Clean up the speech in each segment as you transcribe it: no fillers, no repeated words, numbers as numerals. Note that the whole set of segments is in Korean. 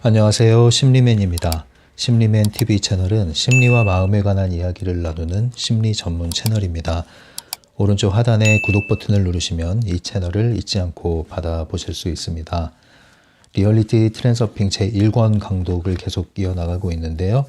안녕하세요. 심리맨입니다. 심리맨 TV 채널은 심리와 마음에 관한 이야기를 나누는 심리 전문 채널입니다. 오른쪽 하단에 구독 버튼을 누르시면 이 채널을 잊지 않고 받아보실 수 있습니다. 리얼리티 트랜서핑 제1권 강독을 계속 이어나가고 있는데요.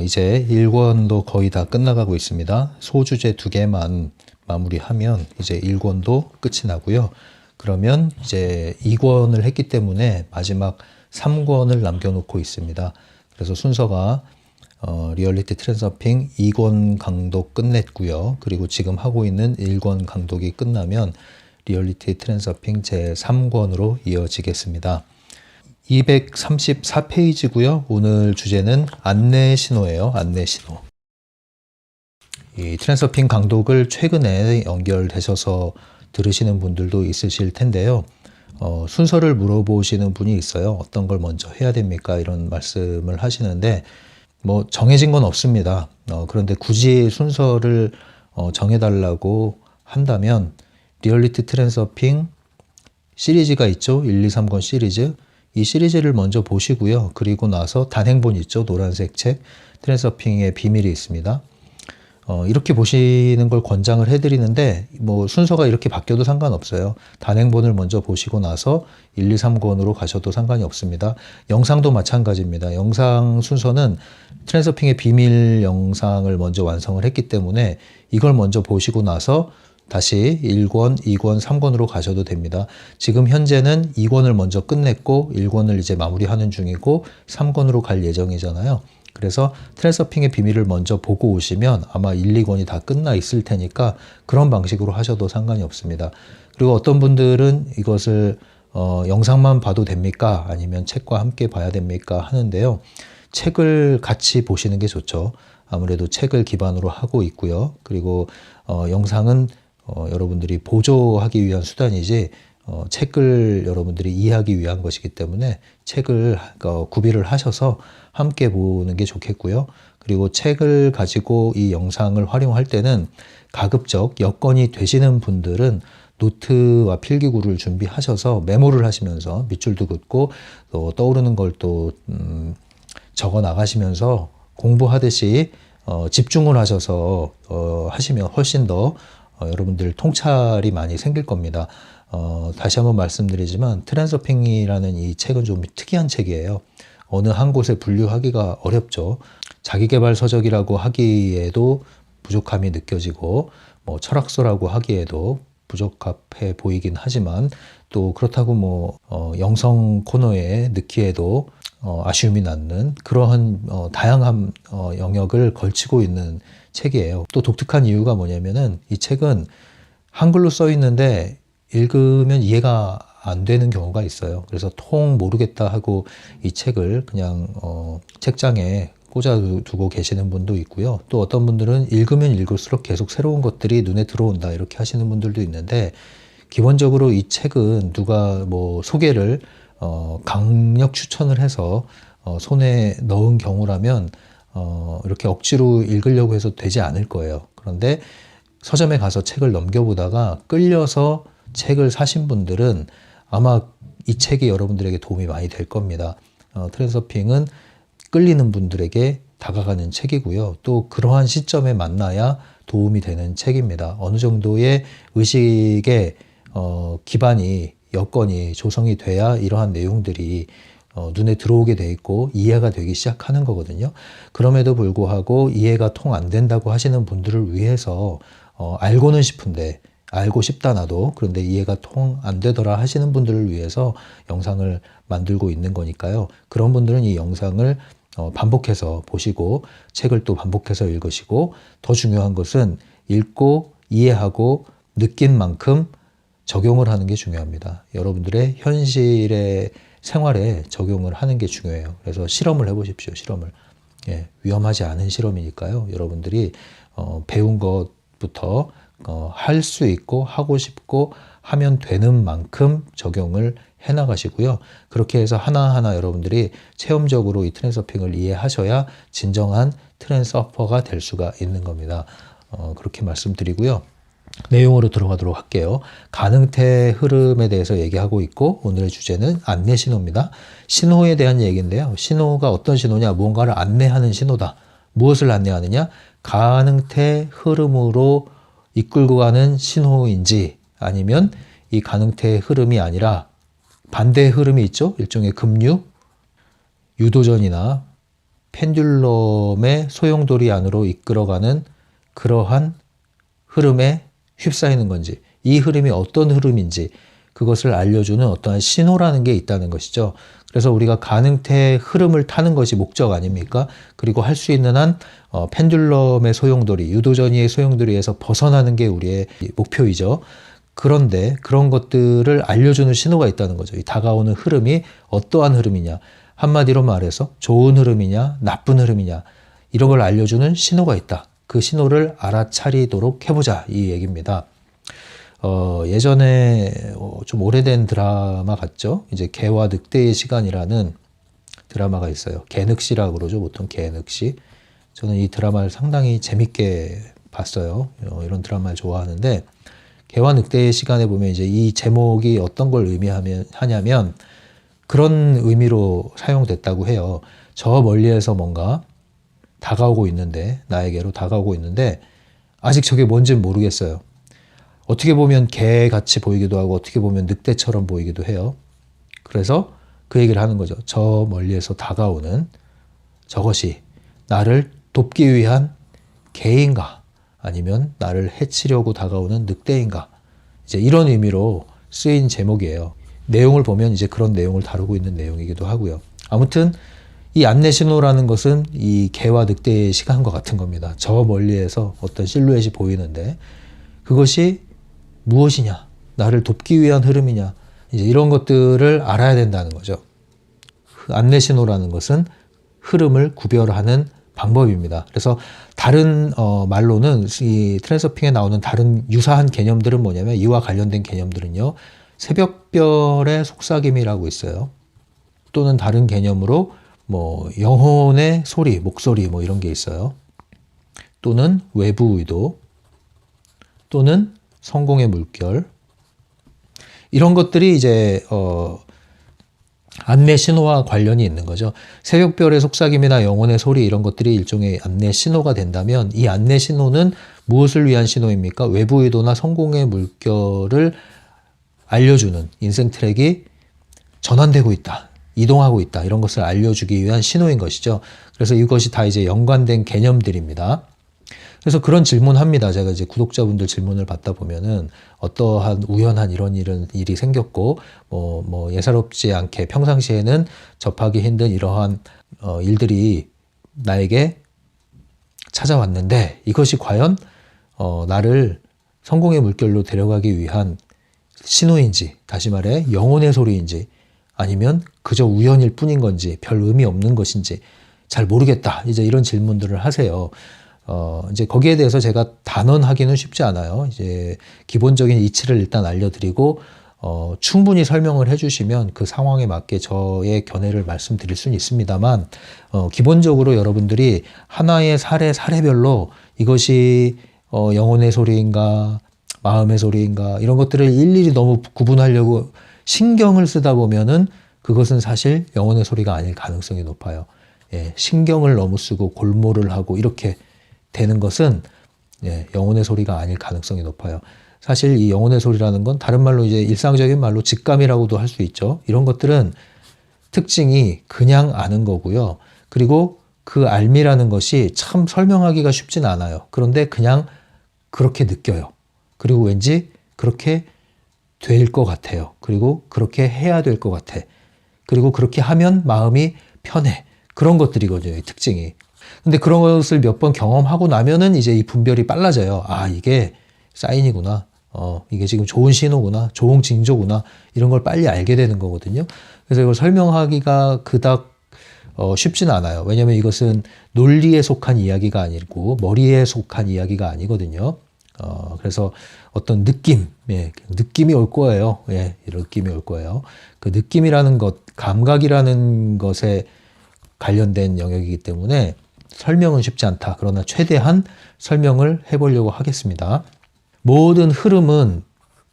이제 1권도 거의 다 끝나가고 있습니다. 소주제 2개만 마무리하면 이제 1권도 끝이 나고요. 그러면 이제 2권을 했기 때문에 마지막 3권을 남겨놓고 있습니다. 그래서 순서가 리얼리티 트랜서핑 2권 강독 끝냈고요. 그리고 지금 하고 있는 1권 강독이 끝나면 리얼리티 트랜서핑 제3권으로 이어지겠습니다. 234페이지고요. 오늘 주제는 안내 신호예요. 안내 신호. 이 트랜서핑 강독을 최근에 연결되셔서 들으시는 분들도 있으실 텐데요. 순서를 물어보시는 분이 있어요. 어떤 걸 먼저 해야 됩니까? 이런 말씀을 하시는데 뭐 정해진 건 없습니다. 그런데 굳이 순서를 정해달라고 한다면 리얼리티 트랜서핑 시리즈가 있죠. 1, 2, 3권 시리즈. 이 시리즈를 먼저 보시고요. 그리고 나서 단행본 있죠. 노란색 책. 트랜서핑의 비밀이 있습니다. 이렇게 보시는 걸 권장을 해드리는데 뭐 순서가 이렇게 바뀌어도 상관없어요. 단행본을 먼저 보시고 나서 1, 2, 3권으로 가셔도 상관이 없습니다. 영상도 마찬가지입니다. 영상 순서는 트랜서핑의 비밀 영상을 먼저 완성을 했기 때문에 이걸 먼저 보시고 나서 다시 1권, 2권, 3권으로 가셔도 됩니다. 지금 현재는 2권을 먼저 끝냈고 1권을 이제 마무리하는 중이고 3권으로 갈 예정이잖아요. 그래서 트랜서핑의 비밀을 먼저 보고 오시면 아마 1, 2권이 다 끝나 있을 테니까 그런 방식으로 하셔도 상관이 없습니다. 그리고 어떤 분들은 이것을 영상만 봐도 됩니까? 아니면 책과 함께 봐야 됩니까? 하는데요. 책을 같이 보시는 게 좋죠. 아무래도 책을 기반으로 하고 있고요. 그리고 영상은 여러분들이 보조하기 위한 수단이지 책을 여러분들이 이해하기 위한 것이기 때문에 책을 구비를 하셔서 함께 보는 게 좋겠고요. 그리고 책을 가지고 이 영상을 활용할 때는 가급적 여건이 되시는 분들은 노트와 필기구를 준비하셔서 메모를 하시면서 밑줄도 긋고 또 떠오르는 걸 또 적어 나가시면서 공부하듯이 집중을 하셔서 하시면 훨씬 더 여러분들 통찰이 많이 생길 겁니다. 다시 한번 말씀드리지만 트랜서핑이라는 이 책은 좀 특이한 책이에요. 어느 한 곳에 분류하기가 어렵죠. 자기계발 서적이라고 하기에도 부족함이 느껴지고 뭐 철학서라고 하기에도 부적합해 보이긴 하지만 또 그렇다고 뭐 영성 코너에 넣기에도 아쉬움이 남는 그러한 다양한 영역을 걸치고 있는 책이에요. 또 독특한 이유가 뭐냐면은 이 책은 한글로 써 있는데 읽으면 이해가 안 되는 경우가 있어요. 그래서 통 모르겠다 하고 이 책을 그냥 책장에 꽂아두고 계시는 분도 있고요. 또 어떤 분들은 읽으면 읽을수록 계속 새로운 것들이 눈에 들어온다 이렇게 하시는 분들도 있는데 기본적으로 이 책은 누가 뭐 소개를 강력 추천을 해서 손에 넣은 경우라면 이렇게 억지로 읽으려고 해서 되지 않을 거예요. 그런데 서점에 가서 책을 넘겨보다가 끌려서 책을 사신 분들은 아마 이 책이 여러분들에게 도움이 많이 될 겁니다. 트랜서핑은 끌리는 분들에게 다가가는 책이고요. 또 그러한 시점에 만나야 도움이 되는 책입니다. 어느 정도의 의식의 기반이 여건이 조성이 돼야 이러한 내용들이 눈에 들어오게 돼 있고 이해가 되기 시작하는 거거든요. 그럼에도 불구하고 이해가 통 안 된다고 하시는 분들을 위해서 알고는 싶은데 알고 싶다 나도 그런데 이해가 통 안 되더라 하시는 분들을 위해서 영상을 만들고 있는 거니까요. 그런 분들은 이 영상을 반복해서 보시고 책을 또 반복해서 읽으시고 더 중요한 것은 읽고 이해하고 느낀 만큼 적용을 하는 게 중요합니다. 여러분들의 현실의 생활에 적용을 하는 게 중요해요. 그래서 실험을 해보십시오. 실험을. 위험하지 않은 실험이니까요. 여러분들이 배운 것부터 할 수 있고 하고 싶고 하면 되는 만큼 적용을 해나가시고요. 그렇게 해서 하나하나 여러분들이 체험적으로 이 트랜서핑을 이해하셔야 진정한 트랜서퍼가 될 수가 있는 겁니다. 그렇게 말씀드리고요. 내용으로 들어가도록 할게요. 가능태 흐름에 대해서 얘기하고 있고 오늘의 주제는 안내 신호입니다. 신호에 대한 얘기인데요. 신호가 어떤 신호냐? 무언가를 안내하는 신호다. 무엇을 안내하느냐? 가능태 흐름으로 이끌고 가는 신호인지 아니면 이 가능태의 흐름이 아니라 반대의 흐름이 있죠. 일종의 급류, 유도전이나 펜듈럼의 소용돌이 안으로 이끌어가는 그러한 흐름에 휩싸이는 건지, 이 흐름이 어떤 흐름인지 그것을 알려주는 어떠한 신호라는 게 있다는 것이죠. 그래서 우리가 가능태의 흐름을 타는 것이 목적 아닙니까? 그리고 할 수 있는 한 펜듈럼의 소용돌이, 유도전이의 소용돌이에서 벗어나는 게 우리의 목표이죠. 그런데 그런 것들을 알려주는 신호가 있다는 거죠. 이 다가오는 흐름이 어떠한 흐름이냐, 한마디로 말해서 좋은 흐름이냐 나쁜 흐름이냐, 이런 걸 알려주는 신호가 있다. 그 신호를 알아차리도록 해보자, 이 얘기입니다. 예전에 좀 오래된 드라마 같죠? 이제 개와 늑대의 시간이라는 드라마가 있어요. 개늑시라고 그러죠. 보통 개늑시. 저는 이 드라마를 상당히 재밌게 봤어요. 이런 드라마를 좋아하는데, 개와 늑대의 시간에 보면 이제 이 제목이 어떤 걸 의미하냐면 그런 의미로 사용됐다고 해요. 저 멀리에서 뭔가 다가오고 있는데, 나에게로 다가오고 있는데 아직 저게 뭔지는 모르겠어요. 어떻게 보면 개같이 보이기도 하고 어떻게 보면 늑대처럼 보이기도 해요. 그래서 그 얘기를 하는 거죠. 저 멀리에서 다가오는 저것이 나를 돕기 위한 개인가 아니면 나를 해치려고 다가오는 늑대인가, 이제 이런 의미로 쓰인 제목이에요. 내용을 보면 이제 그런 내용을 다루고 있는 내용이기도 하고요. 아무튼 이 안내 신호라는 것은 이 개와 늑대의 시간과 같은 겁니다. 저 멀리에서 어떤 실루엣이 보이는데 그것이 무엇이냐, 나를 돕기 위한 흐름이냐, 이제 이런 것들을 알아야 된다는 거죠. 안내 신호라는 것은 흐름을 구별하는 방법입니다. 그래서 다른 말로는 이 트랜서핑에 나오는 다른 유사한 개념들은 뭐냐면, 이와 관련된 개념들은요, 새벽별의 속삭임이라고 있어요. 또는 다른 개념으로 뭐 영혼의 소리, 목소리 뭐 이런 게 있어요. 또는 외부 의도, 또는 성공의 물결, 이런 것들이 이제 안내 신호와 관련이 있는 거죠. 새벽별의 속삭임이나 영혼의 소리, 이런 것들이 일종의 안내 신호가 된다면 이 안내 신호는 무엇을 위한 신호입니까? 외부 의도나 성공의 물결을 알려주는, 인생 트랙이 전환되고 있다, 이동하고 있다, 이런 것을 알려주기 위한 신호인 것이죠. 그래서 이것이 다 이제 연관된 개념들입니다. 그래서 그런 질문합니다. 제가 이제 구독자분들 질문을 받다 보면은 어떠한 우연한 이런 일이 생겼고, 뭐 예사롭지 않게 평상시에는 접하기 힘든 이러한 일들이 나에게 찾아왔는데 이것이 과연 나를 성공의 물결로 데려가기 위한 신호인지, 다시 말해 영혼의 소리인지, 아니면 그저 우연일 뿐인 건지, 별 의미 없는 것인지 잘 모르겠다, 이제 이런 질문들을 하세요. 이제 거기에 대해서 제가 단언하기는 쉽지 않아요. 이제 기본적인 이치를 일단 알려드리고 충분히 설명을 해주시면 그 상황에 맞게 저의 견해를 말씀드릴 수는 있습니다만, 기본적으로 여러분들이 하나의 사례별로 이것이 영혼의 소리인가 마음의 소리인가, 이런 것들을 일일이 너무 구분하려고 신경을 쓰다 보면은 그것은 사실 영혼의 소리가 아닐 가능성이 높아요. 예, 신경을 너무 쓰고 골몰을 하고 이렇게 되는 것은 영혼의 소리가 아닐 가능성이 높아요. 사실 이 영혼의 소리라는 건 다른 말로 이제 일상적인 말로 직감이라고도 할 수 있죠. 이런 것들은 특징이 그냥 아는 거고요. 그리고 그 알미라는 것이 참 설명하기가 쉽진 않아요. 그런데 그냥 그렇게 느껴요. 그리고 왠지 그렇게 될 것 같아요. 그리고 그렇게 해야 될 것 같아. 그리고 그렇게 하면 마음이 편해. 그런 것들이거든요, 이 특징이. 근데 그런 것을 몇 번 경험하고 나면은 이제 이 분별이 빨라져요. 아, 이게 사인이구나. 이게 지금 좋은 신호구나. 좋은 징조구나. 이런 걸 빨리 알게 되는 거거든요. 그래서 이걸 설명하기가 그닥 쉽지는 않아요. 왜냐하면 이것은 논리에 속한 이야기가 아니고 머리에 속한 이야기가 아니거든요. 그래서 어떤 느낌이 올 거예요. 예, 느낌이 올 거예요. 그 느낌이라는 것, 감각이라는 것에 관련된 영역이기 때문에 설명은 쉽지 않다. 그러나 최대한 설명을 해보려고 하겠습니다. 모든 흐름은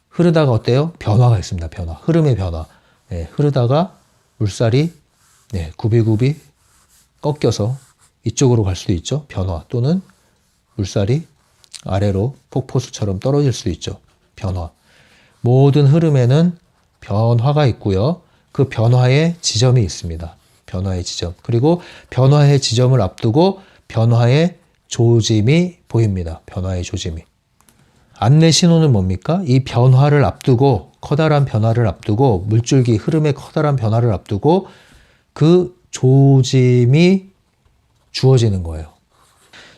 흐르다가 어때요? 변화가 있습니다. 변화. 흐름의 변화. 예, 흐르다가 물살이 굽이굽이 꺾여서 이쪽으로 갈 수도 있죠. 변화. 또는 물살이 아래로 폭포수처럼 떨어질 수도 있죠. 변화. 모든 흐름에는 변화가 있고요. 그 변화의 지점이 있습니다. 변화의 지점. 그리고 변화의 지점을 앞두고 변화의 조짐이 보입니다. 변화의 조짐이. 안내 신호는 뭡니까? 이 변화를 앞두고, 커다란 변화를 앞두고, 물줄기 흐름의 커다란 변화를 앞두고 그 조짐이 주어지는 거예요.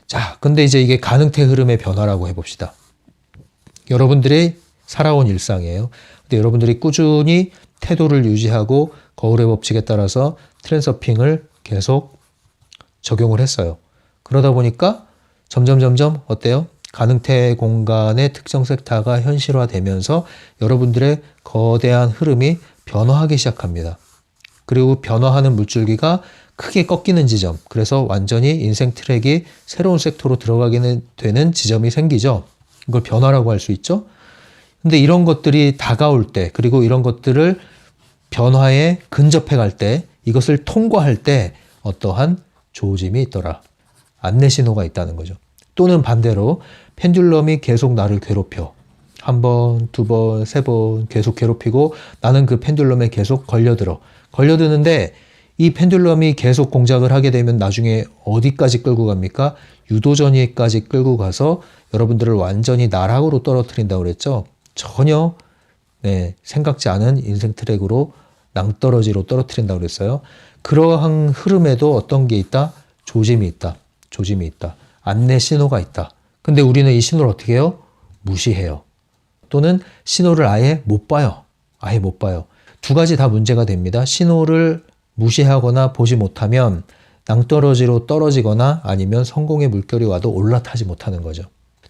자, 근데 이제 이게 가능태 흐름의 변화라고 해봅시다. 여러분들이 살아온 일상이에요. 근데 여러분들이 꾸준히 태도를 유지하고 거울의 법칙에 따라서 트랜서핑을 계속 적용을 했어요. 그러다 보니까 점점 어때요? 가능태 공간의 특정 섹터가 현실화되면서 여러분들의 거대한 흐름이 변화하기 시작합니다. 그리고 변화하는 물줄기가 크게 꺾이는 지점, 그래서 완전히 인생 트랙이 새로운 섹터로 들어가게 되는 지점이 생기죠. 이걸 변화라고 할 수 있죠. 근데 이런 것들이 다가올 때, 그리고 이런 것들을 변화에 근접해 갈 때, 이것을 통과할 때 어떠한 조짐이 있더라. 안내 신호가 있다는 거죠. 또는 반대로 펜듈럼이 계속 나를 괴롭혀. 한 번, 두 번, 세 번 계속 괴롭히고 나는 그 펜듈럼에 계속 걸려들어. 걸려드는데 이 펜듈럼이 계속 공작을 하게 되면 나중에 어디까지 끌고 갑니까? 유도전이까지 끌고 가서 여러분들을 완전히 나락으로 떨어뜨린다고 그랬죠. 전혀 생각지 않은 인생 트랙으로 낭떠러지로 떨어뜨린다고 그랬어요. 그러한 흐름에도 어떤 게 있다? 조짐이 있다. 조짐이 있다. 안내 신호가 있다. 근데 우리는 이 신호를 어떻게 해요? 무시해요. 또는 신호를 아예 못 봐요. 아예 못 봐요. 두 가지 다 문제가 됩니다. 신호를 무시하거나 보지 못하면 낭떠러지로 떨어지거나 아니면 성공의 물결이 와도 올라타지 못하는 거죠.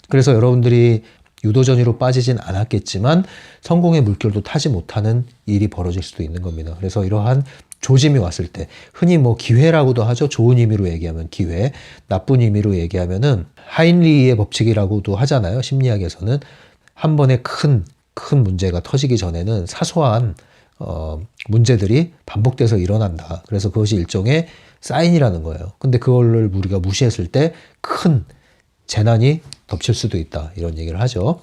그래서 여러분들이 유도전이로 빠지진 않았겠지만 성공의 물결도 타지 못하는 일이 벌어질 수도 있는 겁니다. 그래서 이러한 조짐이 왔을 때, 흔히 뭐 기회라고도 하죠. 좋은 의미로 얘기하면 기회, 나쁜 의미로 얘기하면은 하인리히의 법칙이라고도 하잖아요. 심리학에서는 한 번에 큰 문제가 터지기 전에는 사소한 문제들이 반복돼서 일어난다. 그래서 그것이 일종의 사인이라는 거예요. 근데 그걸 우리가 무시했을 때 큰 재난이 덮칠 수도 있다. 이런 얘기를 하죠.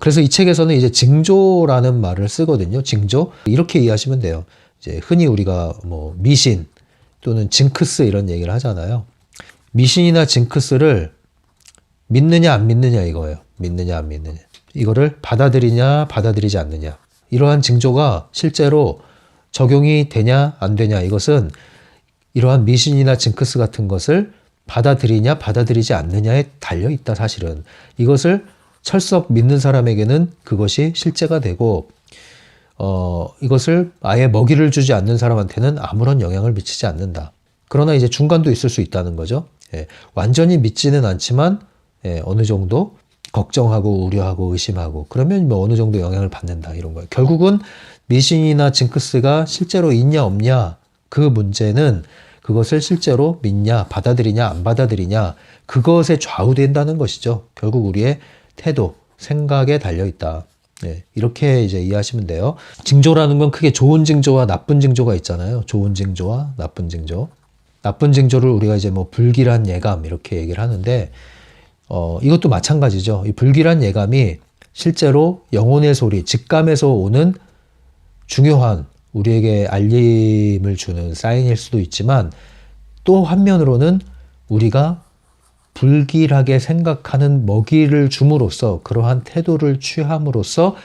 그래서 이 책에서는 이제 징조라는 말을 쓰거든요. 징조. 이렇게 이해하시면 돼요. 이제 흔히 우리가 뭐 미신 또는 징크스 이런 얘기를 하잖아요. 미신이나 징크스를 믿느냐 안 믿느냐 이거예요. 믿느냐 안 믿느냐. 이거를 받아들이냐 받아들이지 않느냐. 이러한 징조가 실제로 적용이 되냐 안 되냐, 이것은 이러한 미신이나 징크스 같은 것을 받아들이냐 받아들이지 않느냐에 달려있다. 사실은 이것을 철썩 믿는 사람에게는 그것이 실제가 되고 이것을 아예 먹이를 주지 않는 사람한테는 아무런 영향을 미치지 않는다. 그러나 이제 중간도 있을 수 있다는 거죠. 완전히 믿지는 않지만 어느 정도 걱정하고 우려하고 의심하고 그러면 뭐 어느 정도 영향을 받는다, 이런 거예요. 결국은 미신이나 징크스가 실제로 있냐 없냐, 그 문제는 그것을 실제로 믿냐 받아들이냐 안 받아들이냐, 그것에 좌우된다는 것이죠. 결국 우리의 태도, 생각에 달려있다. 이렇게 이제 이해하시면 돼요. 징조라는 건 크게 좋은 징조와 나쁜 징조가 있잖아요. 좋은 징조와 나쁜 징조. 나쁜 징조를 우리가 이제 뭐 불길한 예감 이렇게 얘기를 하는데 이것도 마찬가지죠. 이 불길한 예감이 실제로 영혼의 소리, 직감에서 오는 중요한 우리에게 알림을 주는 사인일 수도 있지만, 또 한면으로는 우리가 불길하게 생각하는 먹이를 줌으로써, 그러한 태도를 취함으로써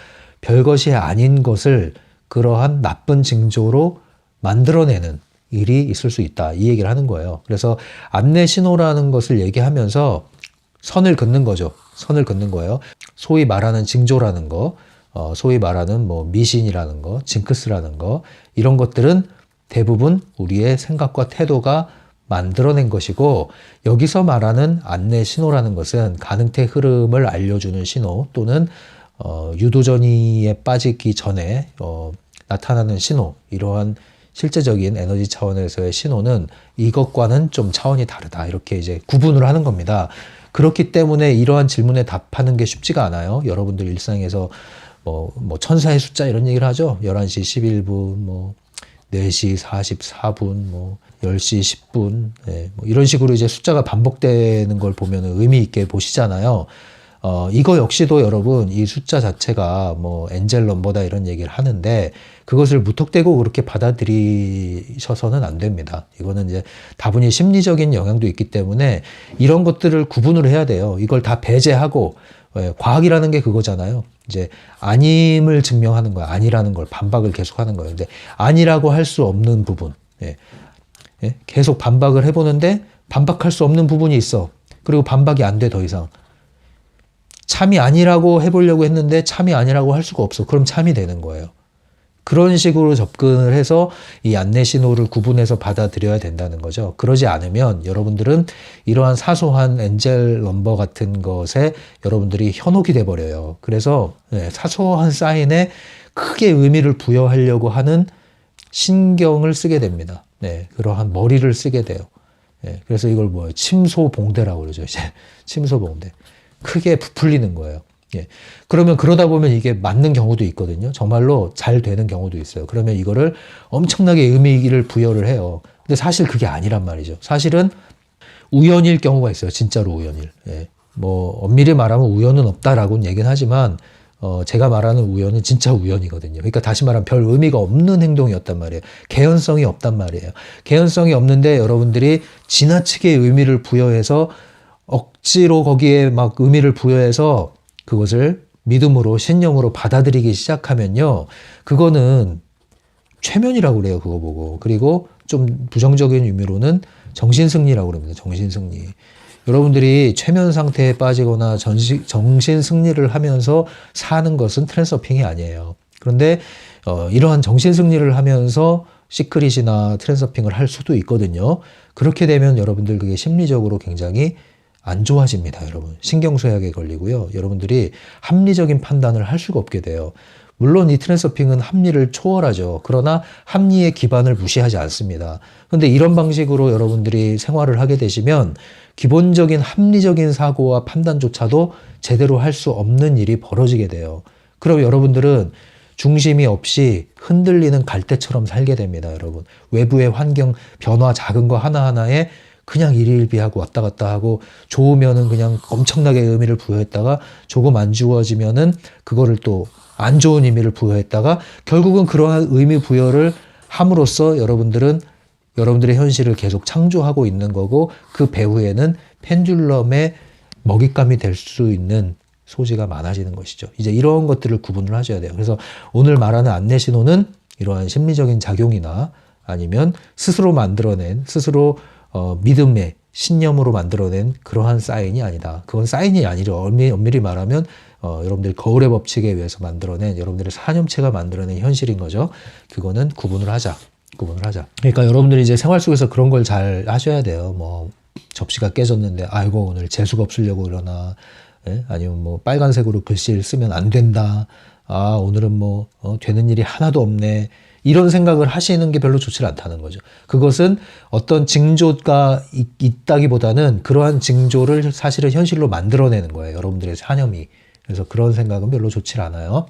별것이 아닌 것을 그러한 나쁜 징조로 만들어내는 일이 있을 수 있다, 이 얘기를 하는 거예요. 그래서 안내 신호라는 것을 얘기하면서 선을 긋는 거죠. 선을 긋는 거예요. 소위 말하는 징조라는 거, 소위 말하는 뭐 미신이라는 거, 징크스라는 거, 이런 것들은 대부분 우리의 생각과 태도가 만들어낸 것이고, 여기서 말하는 안내 신호라는 것은 가능태 흐름을 알려주는 신호, 또는 유도전이에 빠지기 전에 나타나는 신호, 이러한 실제적인 에너지 차원에서의 신호는 이것과는 좀 차원이 다르다. 이렇게 이제 구분을 하는 겁니다. 그렇기 때문에 이러한 질문에 답하는 게 쉽지가 않아요. 여러분들 일상에서 뭐 천사의 숫자 이런 얘기를 하죠. 11시 11분, 뭐 4시 44분, 뭐 10시 10분, 예, 뭐 이런 식으로 이제 숫자가 반복되는 걸 보면 의미 있게 보시잖아요. 이거 역시도 여러분 이 숫자 자체가 뭐 엔젤 넘버다 이런 얘기를 하는데 그것을 무턱대고 그렇게 받아들이셔서는 안 됩니다. 이거는 이제 다분히 심리적인 영향도 있기 때문에 이런 것들을 구분을 해야 돼요. 이걸 다 배제하고 과학이라는 게 그거잖아요. 이제 아님을 증명하는 거야. 아니라는 걸 반박을 계속하는 거예요. 근데 아니라고 할 수 없는 부분, 계속 반박을 해보는데 반박할 수 없는 부분이 있어. 그리고 반박이 안 돼 더 이상. 참이 아니라고 해보려고 했는데 참이 아니라고 할 수가 없어. 그럼 참이 되는 거예요. 그런 식으로 접근을 해서 이 안내 신호를 구분해서 받아들여야 된다는 거죠. 그러지 않으면 여러분들은 이러한 사소한 엔젤 넘버 같은 것에 여러분들이 현혹이 돼버려요. 그래서 사소한 사인에 크게 의미를 부여하려고 하는 신경을 쓰게 됩니다. 그러한 머리를 쓰게 돼요. 그래서 이걸 침소봉대라고 그러죠. 이제 침소봉대. 크게 부풀리는 거예요. 그러면 그러다 보면 이게 맞는 경우도 있거든요. 정말로 잘 되는 경우도 있어요. 그러면 이거를 엄청나게 의미를 부여를 해요. 근데 사실 그게 아니란 말이죠. 사실은 우연일 경우가 있어요. 진짜로 우연일. 뭐 엄밀히 말하면 우연은 없다라고는 얘기는 하지만 제가 말하는 우연은 진짜 우연이거든요. 그러니까 다시 말하면 별 의미가 없는 행동이었단 말이에요. 개연성이 없단 말이에요. 개연성이 없는데 여러분들이 지나치게 의미를 부여해서 억지로 거기에 막 의미를 부여해서 그것을 믿음으로 신념으로 받아들이기 시작하면요. 그거는 최면이라고 그래요. 그거 보고. 그리고 좀 부정적인 의미로는 정신승리라고 그럽니다. 정신승리. 여러분들이 최면 상태에 빠지거나 정신승리를 하면서 사는 것은 트랜서핑이 아니에요. 그런데 이러한 정신승리를 하면서 시크릿이나 트랜서핑을 할 수도 있거든요. 그렇게 되면 여러분들 그게 심리적으로 굉장히 안 좋아집니다, 여러분. 신경쇠약에 걸리고요. 여러분들이 합리적인 판단을 할 수가 없게 돼요. 물론 이 트랜서핑은 합리를 초월하죠. 그러나 합리의 기반을 무시하지 않습니다. 그런데 이런 방식으로 여러분들이 생활을 하게 되시면 기본적인 합리적인 사고와 판단조차도 제대로 할 수 없는 일이 벌어지게 돼요. 그럼 여러분들은 중심이 없이 흔들리는 갈대처럼 살게 됩니다, 여러분. 외부의 환경 변화 작은 거 하나하나에 그냥 일희일비하고 왔다 갔다 하고 좋으면은 그냥 엄청나게 의미를 부여했다가 조금 안 좋아지면은 그거를 또 안 좋은 의미를 부여했다가 결국은 그러한 의미 부여를 함으로써 여러분들은 여러분들의 현실을 계속 창조하고 있는 거고 그 배후에는 펜듈럼의 먹잇감이 될 수 있는 소지가 많아지는 것이죠. 이제 이런 것들을 구분을 하셔야 돼요. 그래서 오늘 말하는 안내 신호는 이러한 심리적인 작용이나 아니면 스스로 만들어낸 스스로 믿음의 신념으로 만들어낸 그러한 사인이 아니다. 그건 사인이 아니라 엄밀히 말하면 여러분들 거울의 법칙에 의해서 만들어낸 여러분들의 사념체가 만들어낸 현실인 거죠. 그거는 구분을 하자. 그러니까 여러분들이 이제 생활 속에서 그런 걸 잘 하셔야 돼요. 뭐 접시가 깨졌는데 아이고 오늘 재수가 없으려고 그러나 아니면 뭐 빨간색으로 글씨를 쓰면 안 된다. 아 오늘은 뭐 되는 일이 하나도 없네. 이런 생각을 하시는 게 별로 좋지 않다는 거죠. 그것은 어떤 징조가 있다기보다는 그러한 징조를 사실은 현실로 만들어내는 거예요. 여러분들의 사념이. 그래서 그런 생각은 별로 좋지 않아요.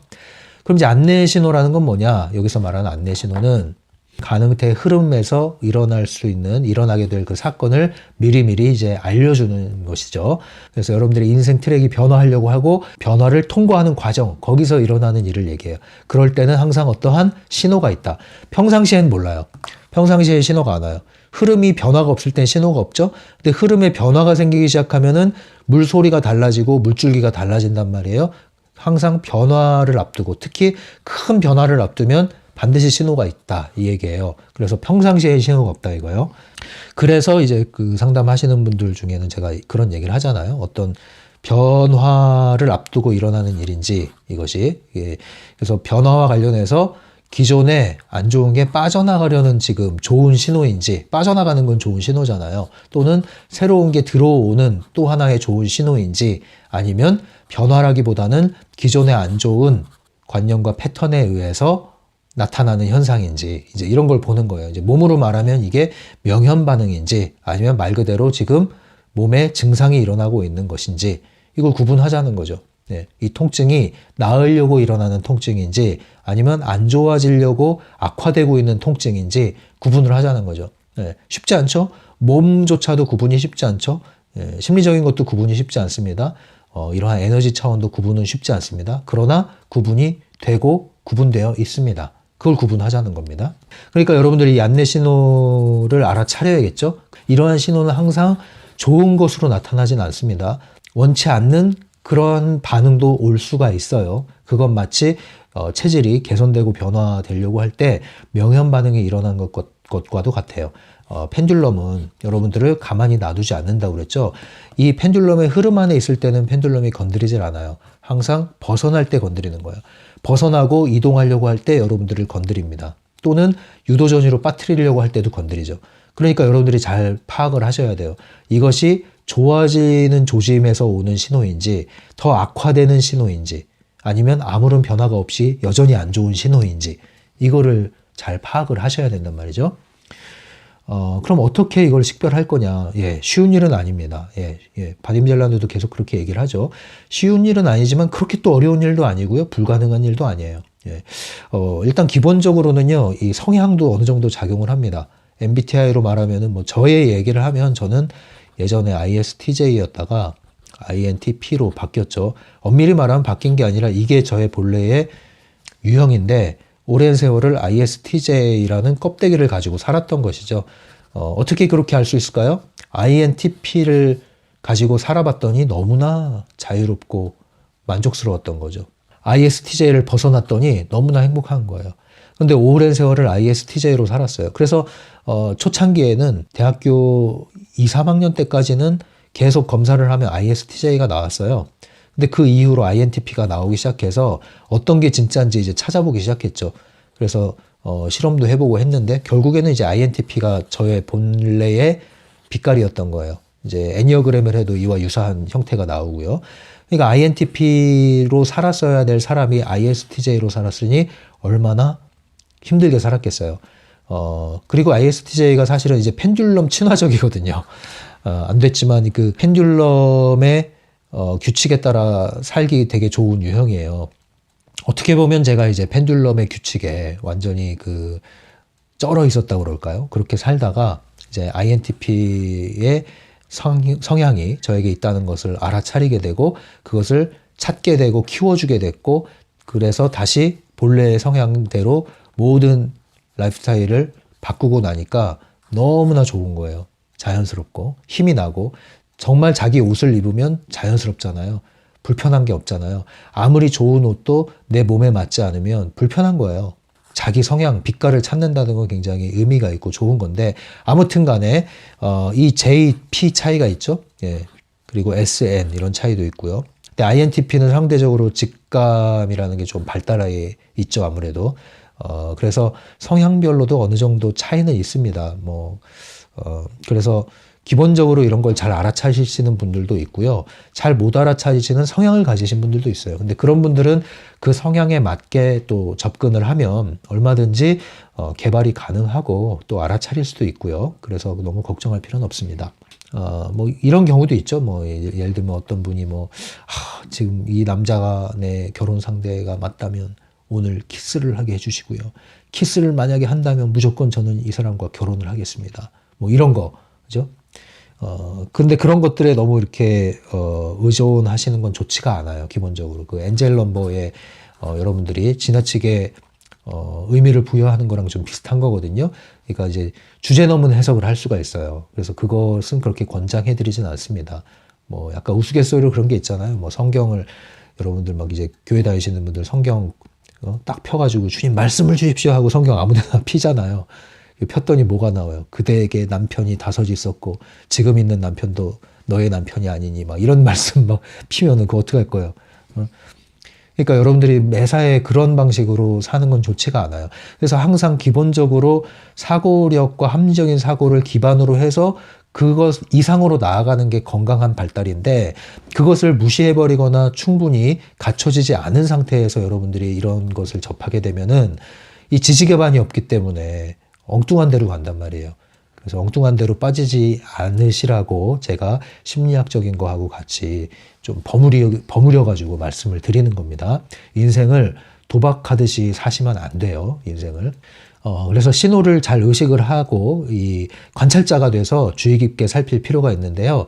그럼 이제 안내 신호라는 건 뭐냐? 여기서 말하는 안내 신호는 가능태 흐름에서 일어나게 될 그 사건을 미리미리 이제 알려주는 것이죠. 그래서 여러분들의 인생 트랙이 변화하려고 하고 변화를 통과하는 과정, 거기서 일어나는 일을 얘기해요. 그럴 때는 항상 어떠한 신호가 있다. 평상시엔 몰라요. 평상시에 신호가 안 와요. 흐름이 변화가 없을 땐 신호가 없죠. 근데 흐름에 변화가 생기기 시작하면은 물소리가 달라지고 물줄기가 달라진단 말이에요. 항상 변화를 앞두고 특히 큰 변화를 앞두면 반드시 신호가 있다 이 얘기예요. 그래서 평상시에 신호가 없다 이거요. 그래서 이제 그 상담하시는 분들 중에는 제가 그런 얘기를 하잖아요. 어떤 변화를 앞두고 일어나는 일인지 이것이 그래서 변화와 관련해서 기존에 안 좋은 게 빠져나가려는 지금 좋은 신호인지 빠져나가는 건 좋은 신호잖아요. 또는 새로운 게 들어오는 또 하나의 좋은 신호인지 아니면 변화라기보다는 기존에 안 좋은 관념과 패턴에 의해서 나타나는 현상인지 이제 이런 걸 보는 거예요. 이제 몸으로 말하면 이게 명현 반응인지 아니면 말 그대로 지금 몸에 증상이 일어나고 있는 것인지 이걸 구분하자는 거죠. 네, 이 통증이 나으려고 일어나는 통증인지 아니면 안 좋아지려고 악화되고 있는 통증인지 구분을 하자는 거죠. 네, 쉽지 않죠? 몸조차도 구분이 쉽지 않죠? 네, 심리적인 것도 구분이 쉽지 않습니다. 이러한 에너지 차원도 구분은 쉽지 않습니다. 그러나 구분이 되고 구분되어 있습니다. 그걸 구분하자는 겁니다. 그러니까 여러분들이 이 안내 신호를 알아차려야겠죠? 이러한 신호는 항상 좋은 것으로 나타나진 않습니다. 원치 않는 그런 반응도 올 수가 있어요. 그건 마치 체질이 개선되고 변화되려고 할 때 명현 반응이 일어난 것과도 같아요. 펜듈럼은 여러분들을 가만히 놔두지 않는다고 그랬죠. 이 펜듈럼의 흐름 안에 있을 때는 펜듈럼이 건드리질 않아요. 항상 벗어날 때 건드리는 거예요. 벗어나고 이동하려고 할 때 여러분들을 건드립니다. 또는 유도전이로 빠뜨리려고 할 때도 건드리죠. 그러니까 여러분들이 잘 파악을 하셔야 돼요. 이것이 좋아지는 조짐에서 오는 신호인지 더 악화되는 신호인지 아니면 아무런 변화가 없이 여전히 안 좋은 신호인지 이거를 잘 파악을 하셔야 된단 말이죠. 그럼 어떻게 이걸 식별할 거냐? 예, 쉬운 일은 아닙니다. 바딤 젤란드도 계속 그렇게 얘기를 하죠. 쉬운 일은 아니지만 그렇게 또 어려운 일도 아니고요. 불가능한 일도 아니에요. 일단 기본적으로는요, 이 성향도 어느 정도 작용을 합니다. MBTI로 말하면은 뭐 저의 얘기를 하면 저는 예전에 ISTJ였다가 INTP로 바뀌었죠. 엄밀히 말하면 바뀐 게 아니라 이게 저의 본래의 유형인데 오랜 세월을 ISTJ라는 껍데기를 가지고 살았던 것이죠. 어떻게 그렇게 할 수 있을까요? INTP를 가지고 살아봤더니 너무나 자유롭고 만족스러웠던 거죠. ISTJ를 벗어났더니 너무나 행복한 거예요. 근데 오랜 세월을 ISTJ로 살았어요. 그래서 초창기에는 대학교 2, 3학년 때까지는 계속 검사를 하면 ISTJ가 나왔어요. 근데 그 이후로 INTP가 나오기 시작해서 어떤 게 진짜인지 이제 찾아보기 시작했죠. 그래서 실험도 해보고 했는데 결국에는 이제 INTP가 저의 본래의 빛깔이었던 거예요. 이제 애니어그램을 해도 이와 유사한 형태가 나오고요. 그러니까 INTP로 살았어야 될 사람이 ISTJ로 살았으니 얼마나 힘들게 살았겠어요. 그리고 ISTJ가 사실은 이제 펜듈럼 친화적이거든요. 안 됐지만 그 펜듈럼의 규칙에 따라 살기 되게 좋은 유형이에요. 어떻게 보면 제가 이제 펜듈럼의 규칙에 완전히 그 쩔어 있었다고 그럴까요? 그렇게 살다가 이제 INTP의 성향이 저에게 있다는 것을 알아차리게 되고 그것을 찾게 되고 키워주게 됐고 그래서 다시 본래의 성향대로 모든 라이프 스타일을 바꾸고 나니까 너무나 좋은 거예요. 자연스럽고 힘이 나고 정말 자기 옷을 입으면 자연스럽잖아요. 불편한 게 없잖아요. 아무리 좋은 옷도 내 몸에 맞지 않으면 불편한 거예요. 자기 성향, 빛깔을 찾는다는 건 굉장히 의미가 있고 좋은 건데 아무튼 간에 이 JP 차이가 있죠. 예. 그리고 SN 이런 차이도 있고요. 근데 INTP는 상대적으로 직감이라는 게 좀 발달해 있죠. 아무래도. 그래서 성향별로도 어느 정도 차이는 있습니다. 그래서 기본적으로 이런 걸 잘 알아차리시는 분들도 있고요. 잘 못 알아차리시는 성향을 가지신 분들도 있어요. 근데 그런 분들은 그 성향에 맞게 또 접근을 하면 얼마든지 개발이 가능하고 또 알아차릴 수도 있고요. 그래서 너무 걱정할 필요는 없습니다. 이런 경우도 있죠. 예를 들면 어떤 분이 지금 이 남자가 내 결혼 상대가 맞다면 오늘 키스를 하게 해주시고요. 키스를 만약에 한다면 무조건 저는 이 사람과 결혼을 하겠습니다. 이런 거, 그죠? 근데 그런 것들에 너무 이렇게, 의존하시는 건 좋지가 않아요. 기본적으로. 그 엔젤 넘버에, 여러분들이 지나치게, 의미를 부여하는 거랑 좀 비슷한 거거든요. 그러니까 이제 주제 넘은 해석을 할 수가 있어요. 그래서 그것은 그렇게 권장해드리진 않습니다. 약간 우스갯소리로 그런 게 있잖아요. 성경을, 여러분들 이제 교회 다니시는 분들 성경, 딱 펴가지고 주님 말씀을 주십시오 하고 성경 아무데나 피잖아요. 폈더니 뭐가 나와요? 그대에게 남편이 5이 있었고 지금 있는 남편도 너의 남편이 아니니 이런 말씀 피면은 그거 어떡할 거예요? 그러니까 여러분들이 매사에 그런 방식으로 사는 건 좋지가 않아요. 그래서 항상 기본적으로 사고력과 합리적인 사고를 기반으로 해서 그것 이상으로 나아가는 게 건강한 발달인데 그것을 무시해버리거나 충분히 갖춰지지 않은 상태에서 여러분들이 이런 것을 접하게 되면은 이 지지개반이 없기 때문에 엉뚱한 데로 간단 말이에요. 그래서 엉뚱한 데로 빠지지 않으시라고 제가 심리학적인 거하고 같이 좀 버무려가지고 말씀을 드리는 겁니다. 인생을 도박하듯이 사시면 안 돼요. 인생을. 그래서 신호를 잘 의식을 하고 이 관찰자가 돼서 주의 깊게 살필 필요가 있는데요.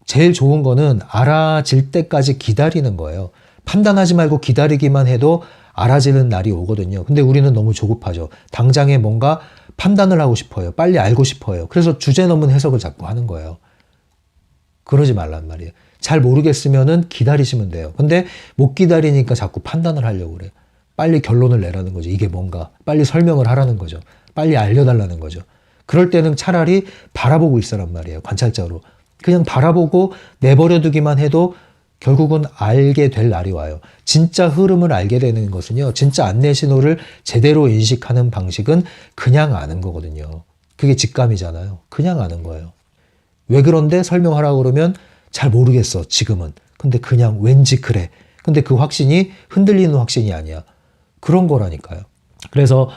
제일 좋은 거는 알아질 때까지 기다리는 거예요. 판단하지 말고 기다리기만 해도 알아지는 날이 오거든요. 근데 우리는 너무 조급하죠. 당장에 뭔가 판단을 하고 싶어요. 빨리 알고 싶어요. 그래서 주제 넘은 해석을 자꾸 하는 거예요. 그러지 말란 말이에요. 잘 모르겠으면은 기다리시면 돼요. 근데 못 기다리니까 자꾸 판단을 하려고 그래요. 빨리 결론을 내라는 거죠. 이게 뭔가. 빨리 설명을 하라는 거죠. 빨리 알려달라는 거죠. 그럴 때는 차라리 바라보고 있으란 말이에요. 관찰자로. 그냥 바라보고 내버려두기만 해도 결국은 알게 될 날이 와요. 진짜 흐름을 알게 되는 것은요. 진짜 안내 신호를 제대로 인식하는 방식은 그냥 아는 거거든요. 그게 직감이잖아요. 그냥 아는 거예요. 왜 그런데 설명하라고 그러면 잘 모르겠어, 지금은. 근데 그냥 왠지 그래. 근데 그 확신이 흔들리는 확신이 아니야. 그런 거라니까요. 그래서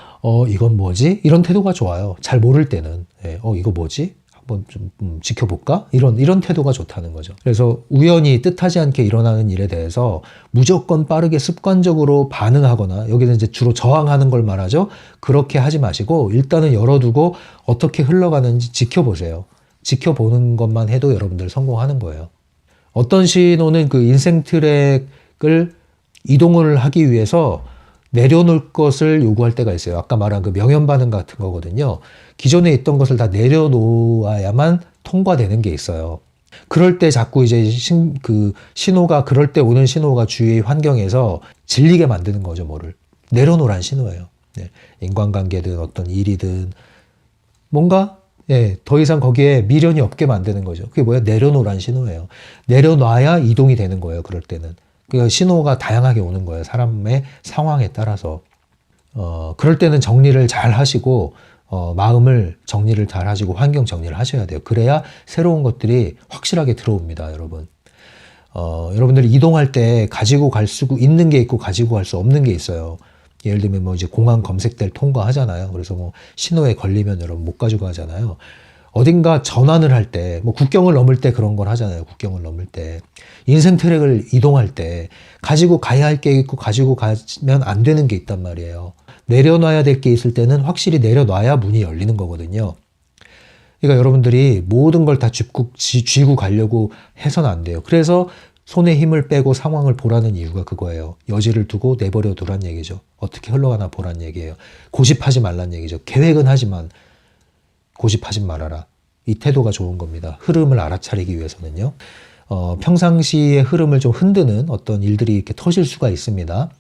이건 뭐지? 이런 태도가 좋아요. 잘 모를 때는. 이거 뭐지? 한번 좀 지켜볼까? 이런 태도가 좋다는 거죠. 그래서 우연히 뜻하지 않게 일어나는 일에 대해서 무조건 빠르게 습관적으로 반응하거나, 여기는 이제 주로 저항하는 걸 말하죠. 그렇게 하지 마시고 일단은 열어두고 어떻게 흘러가는지 지켜보세요. 지켜보는 것만 해도 여러분들 성공하는 거예요. 어떤 신호는 그 인생 트랙을 이동을 하기 위해서 내려놓을 것을 요구할 때가 있어요. 아까 말한 그 명현 반응 같은 거거든요. 기존에 있던 것을 다 내려놓아야만 통과되는 게 있어요. 그럴 때 자꾸 이제 그 신호가, 그럴 때 오는 신호가 주위의 환경에서 질리게 만드는 거죠, 뭐를. 내려놓으란 신호예요. 네. 인간관계든 어떤 일이든 뭔가 더 이상 거기에 미련이 없게 만드는 거죠. 그게 뭐예요? 내려놓으란 신호예요. 내려놔야 이동이 되는 거예요, 그럴 때는. 그 신호가 다양하게 오는 거예요. 사람의 상황에 따라서. 그럴 때는 정리를 잘 하시고, 마음을 정리를 잘 하시고, 환경 정리를 하셔야 돼요. 그래야 새로운 것들이 확실하게 들어옵니다, 여러분. 여러분들이 이동할 때 가지고 갈 수 있는 게 있고, 가지고 갈 수 없는 게 있어요. 예를 들면 뭐 이제 공항 검색대를 통과하잖아요. 그래서 뭐 신호에 걸리면 여러분 못 가지고 가잖아요. 어딘가 전환을 할 때, 뭐 국경을 넘을 때 그런 걸 하잖아요. 국경을 넘을 때. 인생 트랙을 이동할 때 가지고 가야 할 게 있고 가지고 가면 안 되는 게 있단 말이에요. 내려놔야 될 게 있을 때는 확실히 내려놔야 문이 열리는 거거든요. 그러니까 여러분들이 모든 걸 다 쥐고 가려고 해서는 안 돼요. 그래서 손에 힘을 빼고 상황을 보라는 이유가 그거예요. 여지를 두고 내버려 두란 얘기죠. 어떻게 흘러가나 보란 얘기예요. 고집하지 말란 얘기죠. 계획은 하지만 고집하지 말아라. 이 태도가 좋은 겁니다. 흐름을 알아차리기 위해서는요. 평상시의 흐름을 좀 흔드는 어떤 일들이 이렇게 터질 수가 있습니다.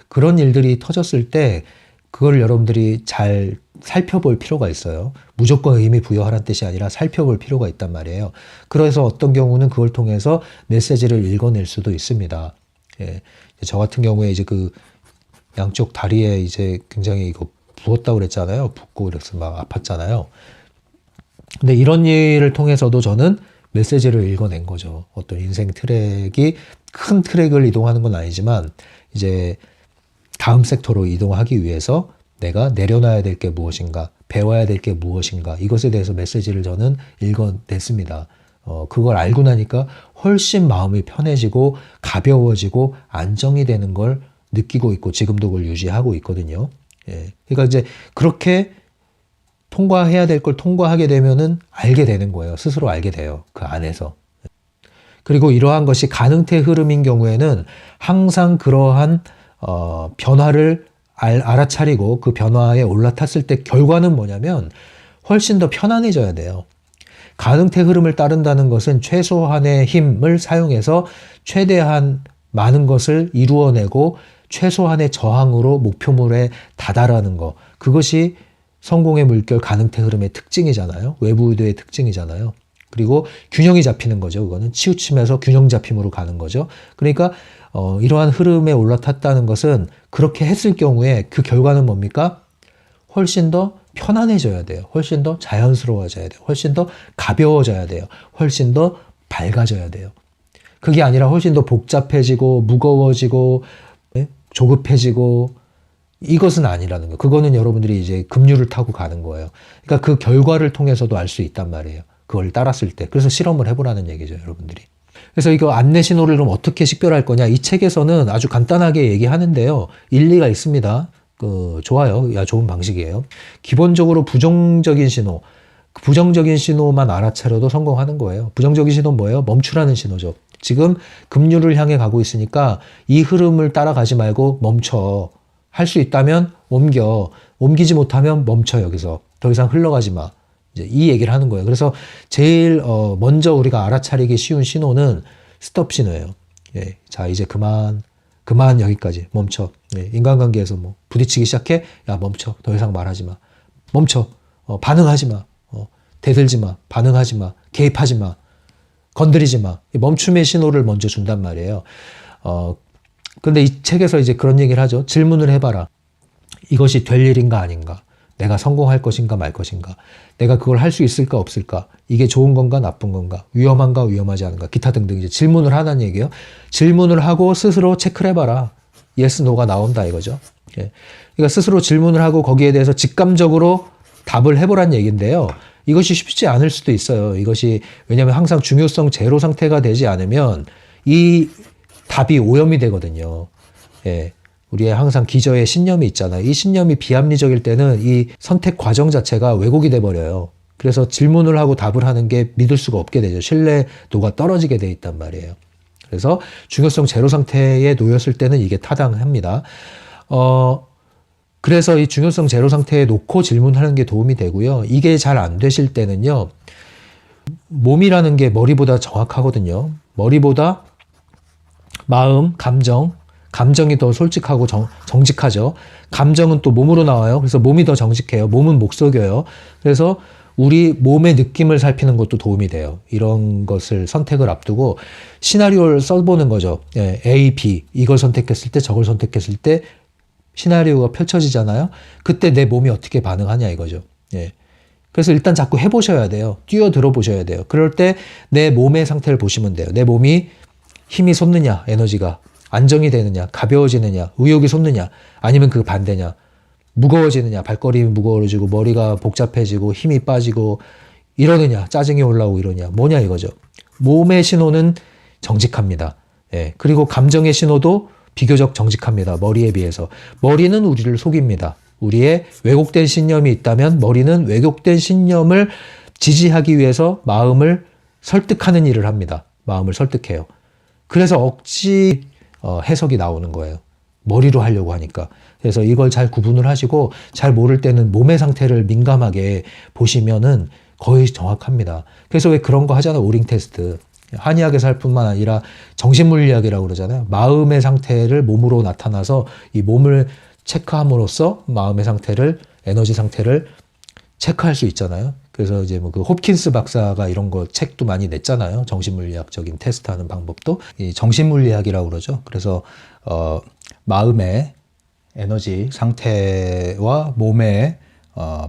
그런 일들이 터졌을 때 그걸 여러분들이 잘 살펴볼 필요가 있어요. 무조건 의미 부여하라는 뜻이 아니라 살펴볼 필요가 있단 말이에요. 그래서 어떤 경우는 그걸 통해서 메시지를 읽어낼 수도 있습니다. 예. 저 같은 경우에 이제 그 양쪽 다리에 이제 굉장히 이거 부었다고 그랬잖아요. 붓고 그래서 막 아팠잖아요. 근데 이런 일을 통해서도 저는 메시지를 읽어낸 거죠. 어떤 인생 트랙이 큰 트랙을 이동하는 건 아니지만 이제 다음 섹터로 이동하기 위해서 내가 내려놔야 될 게 무엇인가, 배워야 될 게 무엇인가, 이것에 대해서 메시지를 저는 읽어냈습니다. 그걸 알고 나니까 훨씬 마음이 편해지고 가벼워지고 안정이 되는 걸 느끼고 있고 지금도 그걸 유지하고 있거든요. 예. 그러니까 이제 그렇게 통과해야 될 걸 통과하게 되면은 알게 되는 거예요. 스스로 알게 돼요. 그 안에서. 그리고 이러한 것이 가능태 흐름인 경우에는 항상 그러한 변화를 알아차리고 그 변화에 올라탔을 때 결과는 뭐냐면 훨씬 더 편안해져야 돼요. 가능태 흐름을 따른다는 것은 최소한의 힘을 사용해서 최대한 많은 것을 이루어내고 최소한의 저항으로 목표물에 다다라는 거. 그것이 성공의 물결 가능태 흐름의 특징이잖아요. 외부 의도의 특징이잖아요. 그리고 균형이 잡히는 거죠. 그거는 치우침에서 균형 잡힘으로 가는 거죠. 그러니까 이러한 흐름에 올라탔다는 것은 그렇게 했을 경우에 그 결과는 뭡니까? 훨씬 더 편안해져야 돼요. 훨씬 더 자연스러워져야 돼요. 훨씬 더 가벼워져야 돼요. 훨씬 더 밝아져야 돼요. 그게 아니라 훨씬 더 복잡해지고 무거워지고 조급해지고 이것은 아니라는 거예요. 그거는 여러분들이 이제 급류를 타고 가는 거예요. 그러니까 그 결과를 통해서도 알 수 있단 말이에요. 그걸 따랐을 때. 그래서 실험을 해보라는 얘기죠, 여러분들이. 그래서 이거 안내 신호를 그럼 어떻게 식별할 거냐? 이 책에서는 아주 간단하게 얘기하는데요. 일리가 있습니다. 좋아요. 야, 좋은 방식이에요. 기본적으로 부정적인 신호. 부정적인 신호만 알아차려도 성공하는 거예요. 부정적인 신호는 뭐예요? 멈추라는 신호죠. 지금 급류를 향해 가고 있으니까 이 흐름을 따라가지 말고 멈춰. 할 수 있다면 옮겨. 옮기지 못하면 멈춰. 여기서. 더 이상 흘러가지 마. 이제 이 얘기를 하는 거예요. 그래서 제일 먼저 우리가 알아차리기 쉬운 신호는 스톱 신호예요. 예. 자, 이제 그만 여기까지 멈춰. 예. 인간관계에서 뭐 부딪히기 시작해. 야, 멈춰. 더 이상 말하지 마. 멈춰. 반응하지 마. 대들지 마. 반응하지 마. 개입하지 마. 건드리지 마. 멈춤의 신호를 먼저 준단 말이에요. 근데 이 책에서 이제 그런 얘기를 하죠. 질문을 해봐라. 이것이 될 일인가 아닌가? 내가 성공할 것인가 말 것인가? 내가 그걸 할 수 있을까 없을까? 이게 좋은 건가 나쁜 건가? 위험한가 위험하지 않은가? 기타 등등 이제 질문을 하는 얘기예요. 질문을 하고 스스로 체크를 해봐라. yes, no가 나온다 이거죠. 예. 그러니까 스스로 질문을 하고 거기에 대해서 직감적으로 답을 해보란 얘기인데요. 이것이 쉽지 않을 수도 있어요. 이것이 왜냐하면 항상 중요성 제로 상태가 되지 않으면 이 답이 오염이 되거든요. 예. 우리의 항상 기저에 신념이 있잖아요. 이 신념이 비합리적일 때는 이 선택 과정 자체가 왜곡이 돼버려요. 그래서 질문을 하고 답을 하는 게 믿을 수가 없게 되죠. 신뢰도가 떨어지게 돼 있단 말이에요. 그래서 중요성 제로 상태에 놓였을 때는 이게 타당합니다. 그래서 이 중요성 제로 상태에 놓고 질문하는 게 도움이 되고요. 이게 잘 안 되실 때는요. 몸이라는 게 머리보다 정확하거든요. 머리보다 마음, 감정이 더 솔직하고 정직하죠. 감정은 또 몸으로 나와요. 그래서 몸이 더 정직해요. 몸은 못 속여요. 그래서 우리 몸의 느낌을 살피는 것도 도움이 돼요. 이런 것을 선택을 앞두고 시나리오를 써보는 거죠. 예, A, B 이걸 선택했을 때 저걸 선택했을 때 시나리오가 펼쳐지잖아요. 그때 내 몸이 어떻게 반응하냐 이거죠. 예. 그래서 일단 자꾸 해보셔야 돼요. 뛰어들어 보셔야 돼요. 그럴 때 내 몸의 상태를 보시면 돼요. 내 몸이 힘이 솟느냐, 에너지가 안정이 되느냐, 가벼워지느냐, 의욕이 솟느냐, 아니면 그 반대냐, 무거워지느냐, 발걸음이 무거워지고 머리가 복잡해지고 힘이 빠지고 이러느냐, 짜증이 올라오고 이러냐, 뭐냐 이거죠. 몸의 신호는 정직합니다. 예. 그리고 감정의 신호도 비교적 정직합니다. 머리에 비해서. 머리는 우리를 속입니다. 우리의 왜곡된 신념이 있다면 머리는 왜곡된 신념을 지지하기 위해서 마음을 설득하는 일을 합니다. 마음을 설득해요. 그래서 억지 해석이 나오는 거예요. 머리로 하려고 하니까. 그래서 이걸 잘 구분을 하시고 잘 모를 때는 몸의 상태를 민감하게 보시면은 거의 정확합니다. 그래서 왜 그런 거 하잖아요. 오링 테스트. 한의학에서 할 뿐만 아니라 정신물리학이라고 그러잖아요. 마음의 상태를 몸으로 나타나서 이 몸을 체크함으로써 마음의 상태를, 에너지 상태를 체크할 수 있잖아요. 그래서 이제 뭐 그 홉킨스 박사가 이런 거 책도 많이 냈잖아요. 정신물리학적인 테스트하는 방법도 이 정신물리학이라고 그러죠. 그래서 마음의 에너지 상태와 몸의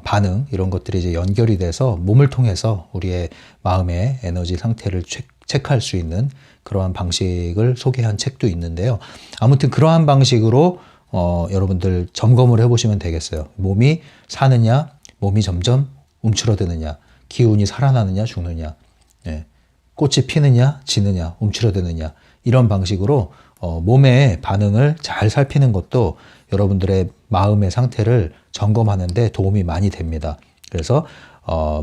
반응 이런 것들이 이제 연결이 돼서 몸을 통해서 우리의 마음의 에너지 상태를 체크할 수 있는 그러한 방식을 소개한 책도 있는데요. 아무튼 그러한 방식으로 여러분들 점검을 해보시면 되겠어요. 몸이 사느냐, 몸이 점점 움츠러드느냐, 기운이 살아나느냐, 죽느냐, 예. 꽃이 피느냐, 지느냐, 움츠러드느냐 이런 방식으로 몸의 반응을 잘 살피는 것도 여러분들의 마음의 상태를 점검하는 데 도움이 많이 됩니다. 그래서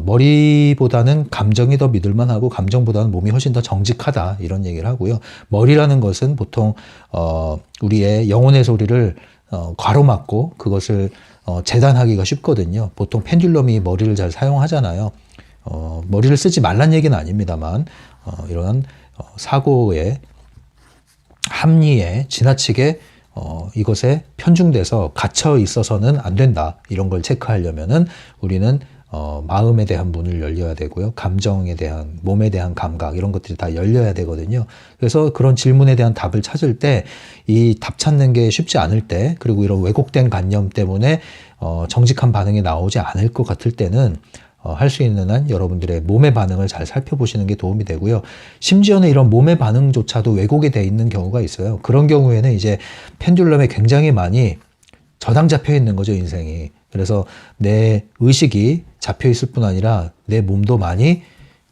머리보다는 감정이 더 믿을만하고 감정보다는 몸이 훨씬 더 정직하다 이런 얘기를 하고요. 머리라는 것은 보통 우리의 영혼의 소리를 가로막고 그것을 재단하기가 쉽거든요. 보통 펜듈럼이 머리를 잘 사용하잖아요. 머리를 쓰지 말란 얘기는 아닙니다만 이런 사고의 합리에 지나치게 이것에 편중돼서 갇혀 있어서는 안 된다. 이런 걸 체크하려면은 우리는 마음에 대한 문을 열려야 되고요. 감정에 대한, 몸에 대한 감각 이런 것들이 다 열려야 되거든요. 그래서 그런 질문에 대한 답을 찾을 때 이 답 찾는 게 쉽지 않을 때, 그리고 이런 왜곡된 관념 때문에 정직한 반응이 나오지 않을 것 같을 때는 할 수 있는 한 여러분들의 몸의 반응을 잘 살펴보시는 게 도움이 되고요. 심지어는 이런 몸의 반응조차도 왜곡이 돼 있는 경우가 있어요. 그런 경우에는 이제 펜듈럼에 굉장히 많이 저당 잡혀 있는 거죠, 인생이. 그래서 내 의식이 잡혀 있을 뿐 아니라 내 몸도 많이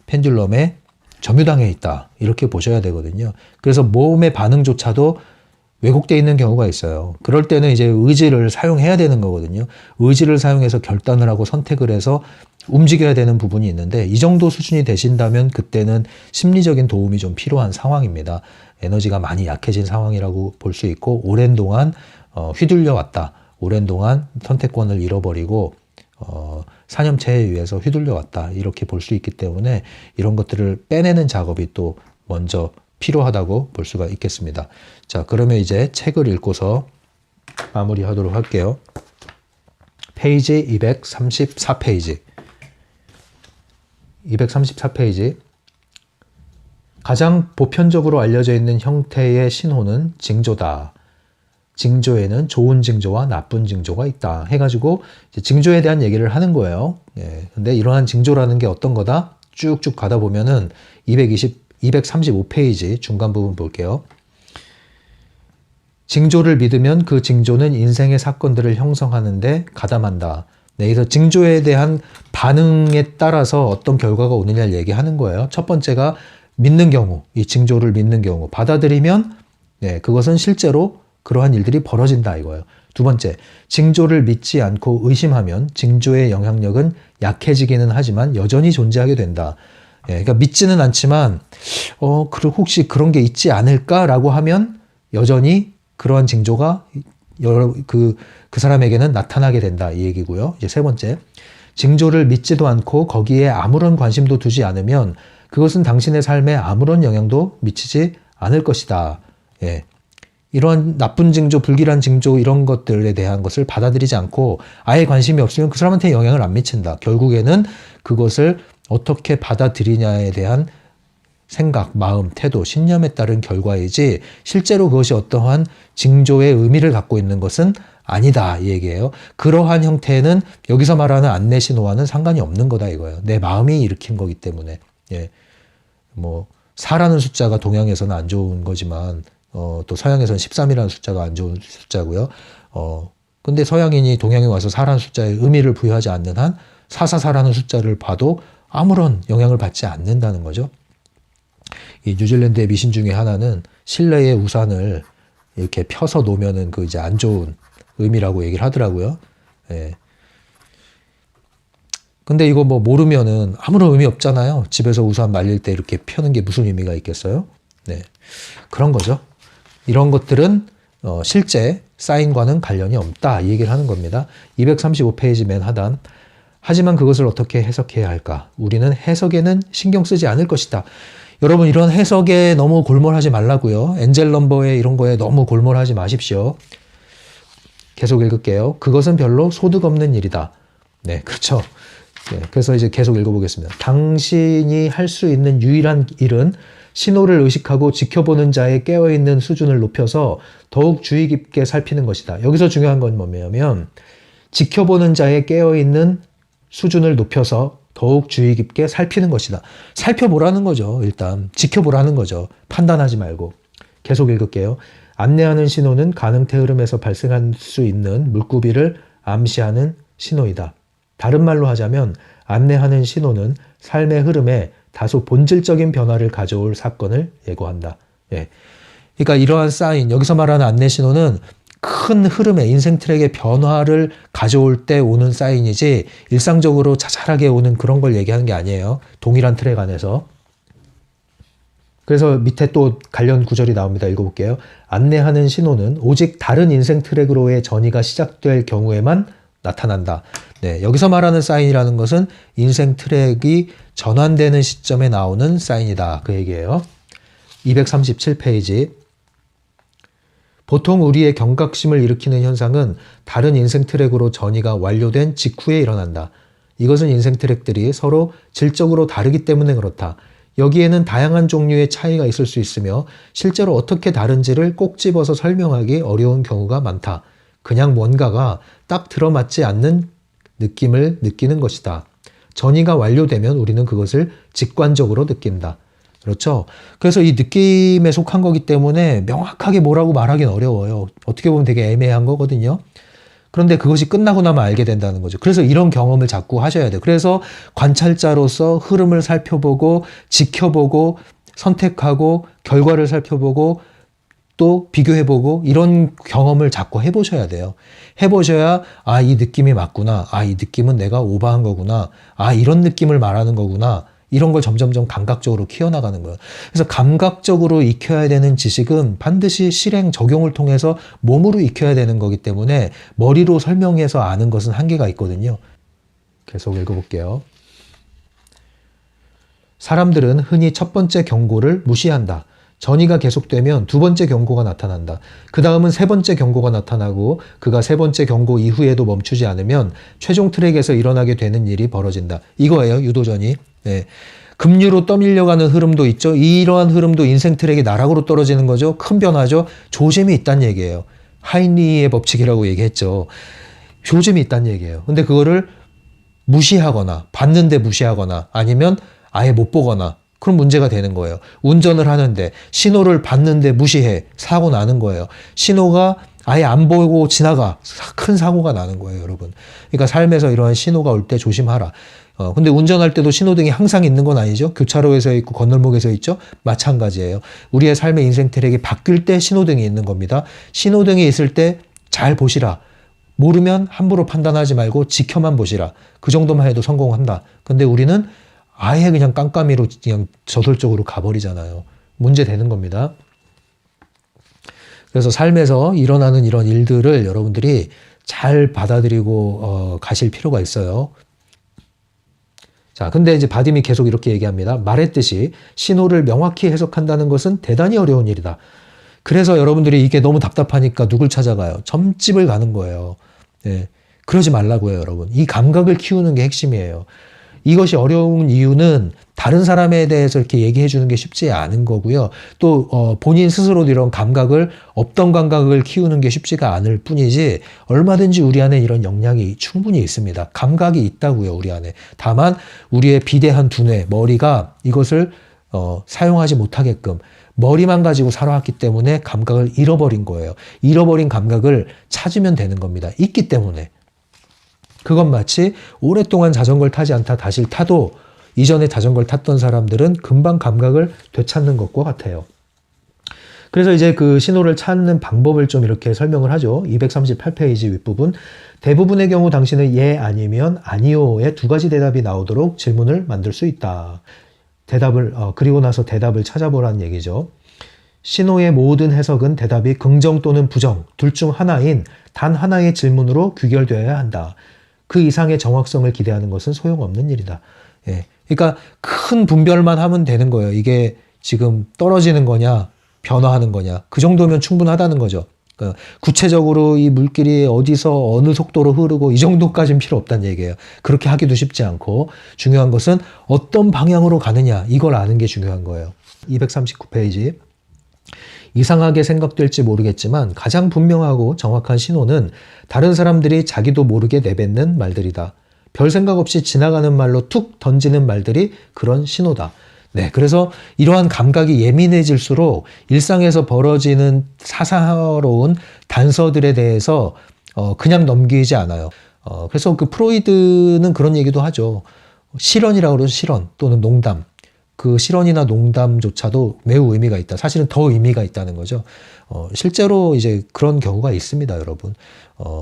펜듈럼에 점유당해 있다. 이렇게 보셔야 되거든요. 그래서 몸의 반응조차도 왜곡되어 있는 경우가 있어요. 그럴 때는 이제 의지를 사용해야 되는 거거든요. 의지를 사용해서 결단을 하고 선택을 해서 움직여야 되는 부분이 있는데 이 정도 수준이 되신다면 그때는 심리적인 도움이 좀 필요한 상황입니다. 에너지가 많이 약해진 상황이라고 볼 수 있고 오랜 동안 휘둘려 왔다. 오랜 동안 선택권을 잃어버리고 사념체에 의해서 휘둘려 왔다. 이렇게 볼 수 있기 때문에 이런 것들을 빼내는 작업이 또 먼저 필요하다고 볼 수가 있겠습니다. 자, 그러면 이제 책을 읽고서 마무리하도록 할게요. 페이지 234페이지. 234페이지. 가장 보편적으로 알려져 있는 형태의 신호는 징조다. 징조에는 좋은 징조와 나쁜 징조가 있다. 해가지고 이제 징조에 대한 얘기를 하는 거예요. 예, 근데 이러한 징조라는 게 어떤 거다? 쭉쭉 가다 보면은 235페이지 중간 부분 볼게요. 징조를 믿으면 그 징조는 인생의 사건들을 형성하는데 가담한다. 네, 그래서 징조에 대한 반응에 따라서 어떤 결과가 오느냐를 얘기하는 거예요. 첫 번째가 믿는 경우, 이 징조를 믿는 경우, 받아들이면 네, 그것은 실제로 그러한 일들이 벌어진다 이거예요. 두 번째, 징조를 믿지 않고 의심하면 징조의 영향력은 약해지기는 하지만 여전히 존재하게 된다. 예, 그러니까 믿지는 않지만 혹시 그런 게 있지 않을까라고 하면 여전히 그러한 징조가 그 사람에게는 나타나게 된다 이 얘기고요. 이제 세 번째, 징조를 믿지도 않고 거기에 아무런 관심도 두지 않으면 그것은 당신의 삶에 아무런 영향도 미치지 않을 것이다. 예. 이런 나쁜 징조, 불길한 징조 이런 것들에 대한 것을 받아들이지 않고 아예 관심이 없으면 그 사람한테 영향을 안 미친다. 결국에는 그것을 어떻게 받아들이냐에 대한 생각, 마음, 태도, 신념에 따른 결과이지 실제로 그것이 어떠한 징조의 의미를 갖고 있는 것은 아니다 이 얘기예요. 그러한 형태는 여기서 말하는 안내 신호와는 상관이 없는 거다 이거예요. 내 마음이 일으킨 거기 때문에. 예. 뭐 4라는 숫자가 동양에서는 안 좋은 거지만 또 서양에서는 13이라는 숫자가 안 좋은 숫자고요. 근데 서양인이 동양에 와서 4라는 숫자에 의미를 부여하지 않는 한 444라는 숫자를 봐도 아무런 영향을 받지 않는다는 거죠. 이 뉴질랜드의 미신 중에 하나는 실내에 우산을 이렇게 펴서 놓으면은 그 이제 안 좋은 의미라고 얘기를 하더라고요. 예. 근데 이거 뭐 모르면은 아무런 의미 없잖아요. 집에서 우산 말릴 때 이렇게 펴는 게 무슨 의미가 있겠어요? 네. 그런 거죠. 이런 것들은 실제 사인과는 관련이 없다 이 얘기를 하는 겁니다. 235페이지 맨 하단. 하지만 그것을 어떻게 해석해야 할까? 우리는 해석에는 신경 쓰지 않을 것이다. 여러분 이런 해석에 너무 골몰하지 말라고요. 엔젤 넘버에 이런 거에 너무 골몰하지 마십시오. 계속 읽을게요. 그것은 별로 소득 없는 일이다. 네, 그렇죠. 네, 그래서 이제 계속 읽어보겠습니다. 당신이 할 수 있는 유일한 일은 신호를 의식하고 지켜보는 자의 깨어있는 수준을 높여서 더욱 주의 깊게 살피는 것이다. 여기서 중요한 건 뭐냐면 지켜보는 자의 깨어있는 수준을 높여서 더욱 주의 깊게 살피는 것이다. 살펴보라는 거죠. 일단 지켜보라는 거죠. 판단하지 말고. 계속 읽을게요. 안내하는 신호는 가능태 흐름에서 발생할 수 있는 물구비를 암시하는 신호이다. 다른 말로 하자면 안내하는 신호는 삶의 흐름에 다소 본질적인 변화를 가져올 사건을 예고한다. 예. 그러니까 이러한 사인, 여기서 말하는 안내 신호는 큰 흐름의 인생 트랙의 변화를 가져올 때 오는 사인이지 일상적으로 자잘하게 오는 그런 걸 얘기하는 게 아니에요. 동일한 트랙 안에서. 그래서 밑에 또 관련 구절이 나옵니다. 읽어볼게요. 안내하는 신호는 오직 다른 인생 트랙으로의 전이가 시작될 경우에만 나타난다. 네, 여기서 말하는 사인이라는 것은 인생 트랙이 전환되는 시점에 나오는 사인이다. 그 얘기예요. 237페이지. 보통 우리의 경각심을 일으키는 현상은 다른 인생 트랙으로 전이가 완료된 직후에 일어난다. 이것은 인생 트랙들이 서로 질적으로 다르기 때문에 그렇다. 여기에는 다양한 종류의 차이가 있을 수 있으며 실제로 어떻게 다른지를 꼭 집어서 설명하기 어려운 경우가 많다. 그냥 뭔가가 딱 들어맞지 않는 느낌을 느끼는 것이다. 전이가 완료되면 우리는 그것을 직관적으로 느낀다. 그렇죠? 그래서 이 느낌에 속한 거기 때문에 명확하게 뭐라고 말하기는 어려워요. 어떻게 보면 되게 애매한 거거든요. 그런데 그것이 끝나고 나면 알게 된다는 거죠. 그래서 이런 경험을 자꾸 하셔야 돼요. 그래서 관찰자로서 흐름을 살펴보고 지켜보고 선택하고 결과를 살펴보고 또 비교해보고 이런 경험을 자꾸 해보셔야 돼요. 해보셔야 아, 이 느낌이 맞구나. 아, 이 느낌은 내가 오버한 거구나. 아, 이런 느낌을 말하는 거구나. 이런 걸 점점점 감각적으로 키워나가는 거예요. 그래서 감각적으로 익혀야 되는 지식은 반드시 실행, 적용을 통해서 몸으로 익혀야 되는 거기 때문에 머리로 설명해서 아는 것은 한계가 있거든요. 계속 읽어볼게요. 사람들은 흔히 첫 번째 경고를 무시한다. 전이가 계속되면 두 번째 경고가 나타난다. 그 다음은 세 번째 경고가 나타나고 그가 세 번째 경고 이후에도 멈추지 않으면 최종 트랙에서 일어나게 되는 일이 벌어진다. 이거예요, 유도전이. 네. 급류로 떠밀려가는 흐름도 있죠. 이러한 흐름도 인생 트랙이 나락으로 떨어지는 거죠. 큰 변화죠. 조짐이 있다는 얘기예요. 하인리의 법칙이라고 얘기했죠. 조짐이 있다는 얘기예요. 근데 그거를 무시하거나 봤는데 무시하거나 아니면 아예 못 보거나 그럼 문제가 되는 거예요. 운전을 하는데 신호를 봤는데 무시해. 사고 나는 거예요. 신호가 아예 안 보고 지나가. 큰 사고가 나는 거예요, 여러분. 그러니까 삶에서 이러한 신호가 올 때 조심하라. 근데 운전할 때도 신호등이 항상 있는 건 아니죠. 교차로에서 있고 건널목에서 있죠. 마찬가지예요. 우리의 삶의 인생 트랙이 바뀔 때 신호등이 있는 겁니다. 신호등이 있을 때 잘 보시라. 모르면 함부로 판단하지 말고 지켜만 보시라. 그 정도만 해도 성공한다. 근데 우리는 아예 그냥 깜깜이로 그냥 저돌적으로 가버리잖아요. 문제 되는 겁니다. 그래서 삶에서 일어나는 이런 일들을 여러분들이 잘 받아들이고 가실 필요가 있어요. 자, 근데 이제 바딤이 계속 이렇게 얘기합니다. 말했듯이 신호를 명확히 해석한다는 것은 대단히 어려운 일이다. 그래서 여러분들이 이게 너무 답답하니까 누굴 찾아가요? 점집을 가는 거예요. 네, 그러지 말라고요, 여러분. 이 감각을 키우는 게 핵심이에요. 이것이 어려운 이유는 다른 사람에 대해서 이렇게 얘기해 주는 게 쉽지 않은 거고요. 또 본인 스스로도 이런 감각을 없던 감각을 키우는 게 쉽지가 않을 뿐이지 얼마든지 우리 안에 이런 역량이 충분히 있습니다. 감각이 있다고요, 우리 안에. 다만 우리의 비대한 두뇌, 머리가 이것을 사용하지 못하게끔 머리만 가지고 살아왔기 때문에 감각을 잃어버린 거예요. 잃어버린 감각을 찾으면 되는 겁니다. 있기 때문에. 그건 마치 오랫동안 자전거를 타지 않다 다시 타도 이전에 자전거를 탔던 사람들은 금방 감각을 되찾는 것과 같아요. 그래서 이제 그 신호를 찾는 방법을 좀 이렇게 설명을 하죠. 238페이지 윗부분. 대부분의 경우 당신은 예 아니면 아니요의 두 가지 대답이 나오도록 질문을 만들 수 있다. 그리고 나서 대답을 찾아보라는 얘기죠. 신호의 모든 해석은 대답이 긍정 또는 부정 둘 중 하나인 단 하나의 질문으로 귀결되어야 한다. 그 이상의 정확성을 기대하는 것은 소용없는 일이다. 예. 그러니까 큰 분별만 하면 되는 거예요. 이게 지금 떨어지는 거냐, 변화하는 거냐. 그 정도면 충분하다는 거죠. 그러니까 구체적으로 이 물길이 어디서 어느 속도로 흐르고 이 정도까지는 필요 없다는 얘기예요. 그렇게 하기도 쉽지 않고 중요한 것은 어떤 방향으로 가느냐. 이걸 아는 게 중요한 거예요. 239페이지. 이상하게 생각될지 모르겠지만 가장 분명하고 정확한 신호는 다른 사람들이 자기도 모르게 내뱉는 말들이다. 별 생각 없이 지나가는 말로 툭 던지는 말들이 그런 신호다. 네, 그래서 이러한 감각이 예민해질수록 일상에서 벌어지는 사사로운 단서들에 대해서 그냥 넘기지 않아요. 그래서 그 프로이드는 그런 얘기도 하죠. 실언이라고 그러죠. 실언 또는 농담. 그 실언이나 농담조차도 매우 의미가 있다. 사실은 더 의미가 있다는 거죠. 실제로 이제 그런 경우가 있습니다, 여러분.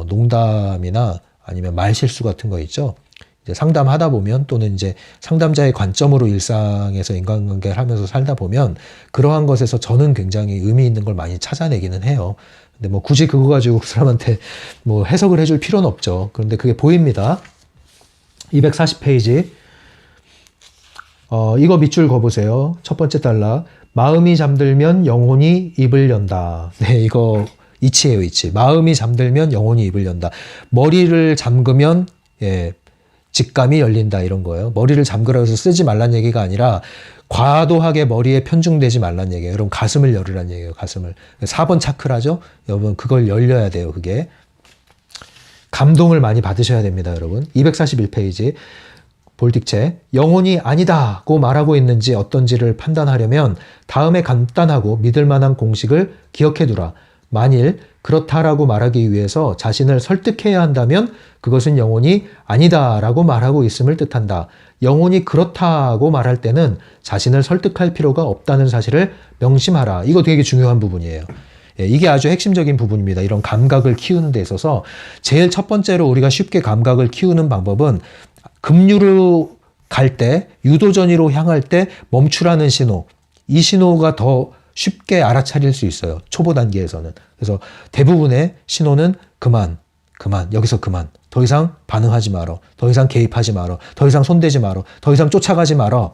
농담이나 아니면 말실수 같은 거 있죠. 이제 상담하다 보면 또는 이제 상담자의 관점으로 일상에서 인간관계를 하면서 살다 보면 그러한 것에서 저는 굉장히 의미 있는 걸 많이 찾아내기는 해요. 근데 뭐 굳이 그거 가지고 그 사람한테 뭐 해석을 해줄 필요는 없죠. 그런데 그게 보입니다. 240페이지. 이거 밑줄 그어보세요. 첫 번째 단락. 마음이 잠들면 영혼이 입을 연다. 네, 이거 이치예요, 이치. 마음이 잠들면 영혼이 입을 연다. 머리를 잠그면 직감이 열린다 이런 거예요. 머리를 잠그라고 해서 쓰지 말란 얘기가 아니라 과도하게 머리에 편중되지 말란 얘기예요. 여러분 가슴을 열으란 얘기예요. 가슴을. 4번 차크라죠. 여러분 그걸 열려야 돼요. 그게. 감동을 많이 받으셔야 됩니다. 여러분. 241페이지. 볼틱체. 영혼이 아니다고 말하고 있는지 어떤지를 판단하려면 다음에 간단하고 믿을 만한 공식을 기억해 두라. 만일 그렇다라고 말하기 위해서 자신을 설득해야 한다면 그것은 영혼이 아니다라고 말하고 있음을 뜻한다. 영혼이 그렇다고 말할 때는 자신을 설득할 필요가 없다는 사실을 명심하라. 이거 되게 중요한 부분이에요. 이게 아주 핵심적인 부분입니다. 이런 감각을 키우는 데 있어서 제일 첫 번째로 우리가 쉽게 감각을 키우는 방법은 급류로 갈 때, 유도전이로 향할 때 멈추라는 신호. 이 신호가 더 쉽게 알아차릴 수 있어요. 초보 단계에서는. 그래서 대부분의 신호는 그만, 여기서 그만. 더 이상 반응하지 마라. 더 이상 개입하지 마라. 더 이상 손대지 마라. 더 이상 쫓아가지 마라.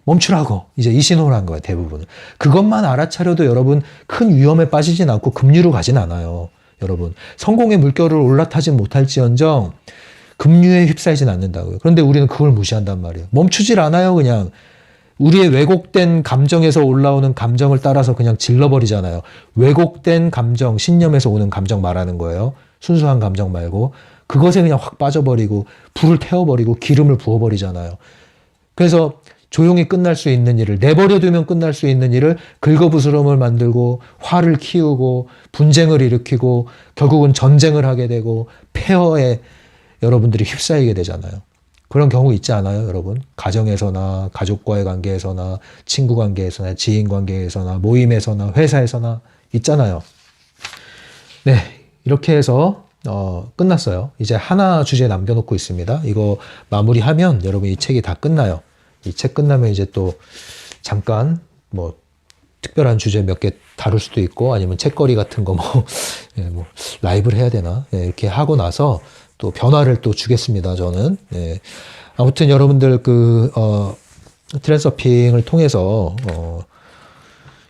멈추라고. 이제 이 신호를 한 거예요, 대부분은. 그것만 알아차려도 여러분 큰 위험에 빠지진 않고 급류로 가진 않아요. 여러분. 성공의 물결을 올라타진 못할지언정 급류에 휩싸이진 않는다고요. 그런데 우리는 그걸 무시한단 말이에요. 멈추질 않아요, 그냥. 우리의 왜곡된 감정에서 올라오는 감정을 따라서 그냥 질러버리잖아요. 왜곡된 감정, 신념에서 오는 감정 말하는 거예요. 순수한 감정 말고. 그것에 그냥 확 빠져버리고 불을 태워버리고 기름을 부어버리잖아요. 그래서 조용히 끝날 수 있는 일을, 내버려두면 끝날 수 있는 일을 긁어부스럼을 만들고 화를 키우고 분쟁을 일으키고 결국은 전쟁을 하게 되고 폐허에 여러분들이 휩싸이게 되잖아요. 그런 경우 있지 않아요, 여러분? 가정에서나 가족과의 관계에서나 친구 관계에서나 지인 관계에서나 모임에서나 회사에서나 있잖아요. 네, 이렇게 해서 끝났어요. 이제 하나 주제 남겨놓고 있습니다. 이거 마무리하면 여러분 이 책이 다 끝나요. 이 책 끝나면 이제 또 잠깐 뭐 특별한 주제 몇 개 다룰 수도 있고 아니면 책거리 같은 거 뭐 라이브를 해야 되나 이렇게 하고 나서 또 변화를 또 주겠습니다. 저는. 아무튼 여러분들 트랜서핑을 통해서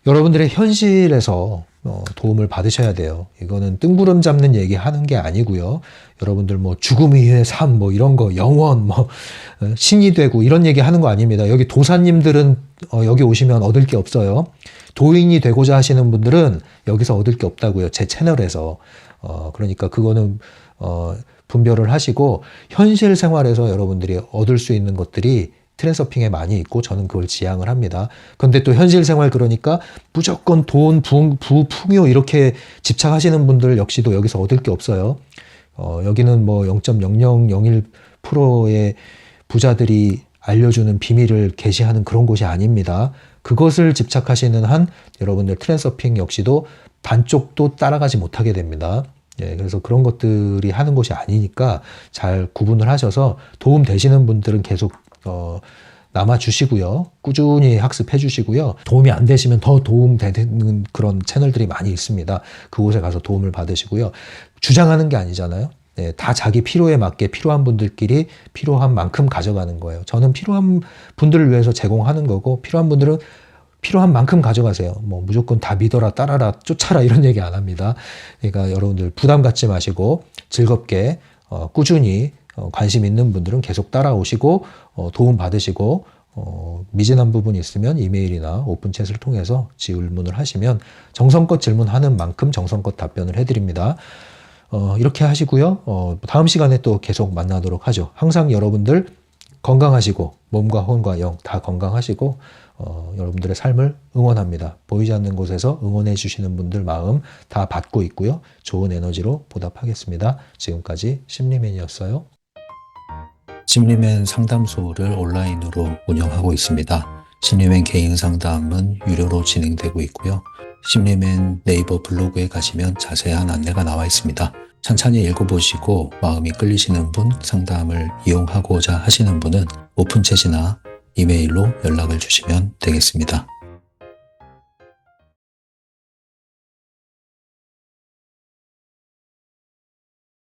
여러분들의 현실에서 도움을 받으셔야 돼요. 이거는 뜬구름 잡는 얘기 하는 게 아니고요. 여러분들 뭐 죽음 이후의 삶 뭐 이런 거 영원 신이 되고 이런 얘기 하는 거 아닙니다. 여기 도사님들은 여기 오시면 얻을 게 없어요. 도인이 되고자 하시는 분들은 여기서 얻을 게 없다고요. 제 채널에서. 그러니까 그거는 분별을 하시고 현실 생활에서 여러분들이 얻을 수 있는 것들이 트랜서핑에 많이 있고 저는 그걸 지향을 합니다. 그런데 또 현실 생활 그러니까 무조건 돈, 풍요 이렇게 집착하시는 분들 역시도 여기서 얻을 게 없어요. 여기는 뭐 0.0001%의 부자들이 알려주는 비밀을 게시하는 그런 곳이 아닙니다. 그것을 집착하시는 한 여러분들 트랜서핑 역시도 반쪽도 따라가지 못하게 됩니다. 그래서 그런 것들이 하는 곳이 아니니까 잘 구분을 하셔서 도움 되시는 분들은 계속 남아주시고요. 꾸준히 학습해 주시고요. 도움이 안 되시면 더 도움 되는 그런 채널들이 많이 있습니다. 그곳에 가서 도움을 받으시고요. 주장하는 게 아니잖아요. 다 자기 필요에 맞게 필요한 분들끼리 필요한 만큼 가져가는 거예요. 저는 필요한 분들을 위해서 제공하는 거고 필요한 분들은 필요한 만큼 가져가세요. 뭐 무조건 다 믿어라, 따라라, 쫓아라 이런 얘기 안 합니다. 그러니까 여러분들 부담 갖지 마시고 즐겁게 꾸준히 관심 있는 분들은 계속 따라오시고 도움 받으시고 미진한 부분이 있으면 이메일이나 오픈챗을 통해서 질문을 하시면 정성껏 질문하는 만큼 정성껏 답변을 해드립니다. 이렇게 하시고요. 다음 시간에 또 계속 만나도록 하죠. 항상 여러분들 건강하시고 몸과 혼과 영 다 건강하시고 여러분들의 삶을 응원합니다. 보이지 않는 곳에서 응원해 주시는 분들 마음 다 받고 있고요. 좋은 에너지로 보답하겠습니다. 지금까지 심리맨이었어요. 심리맨 상담소를 온라인으로 운영하고 있습니다. 심리맨 개인 상담은 유료로 진행되고 있고요. 심리맨 네이버 블로그에 가시면 자세한 안내가 나와 있습니다. 찬찬히 읽어보시고 마음이 끌리시는 분, 상담을 이용하고자 하시는 분은 오픈챗이나 이메일로 연락을 주시면 되겠습니다.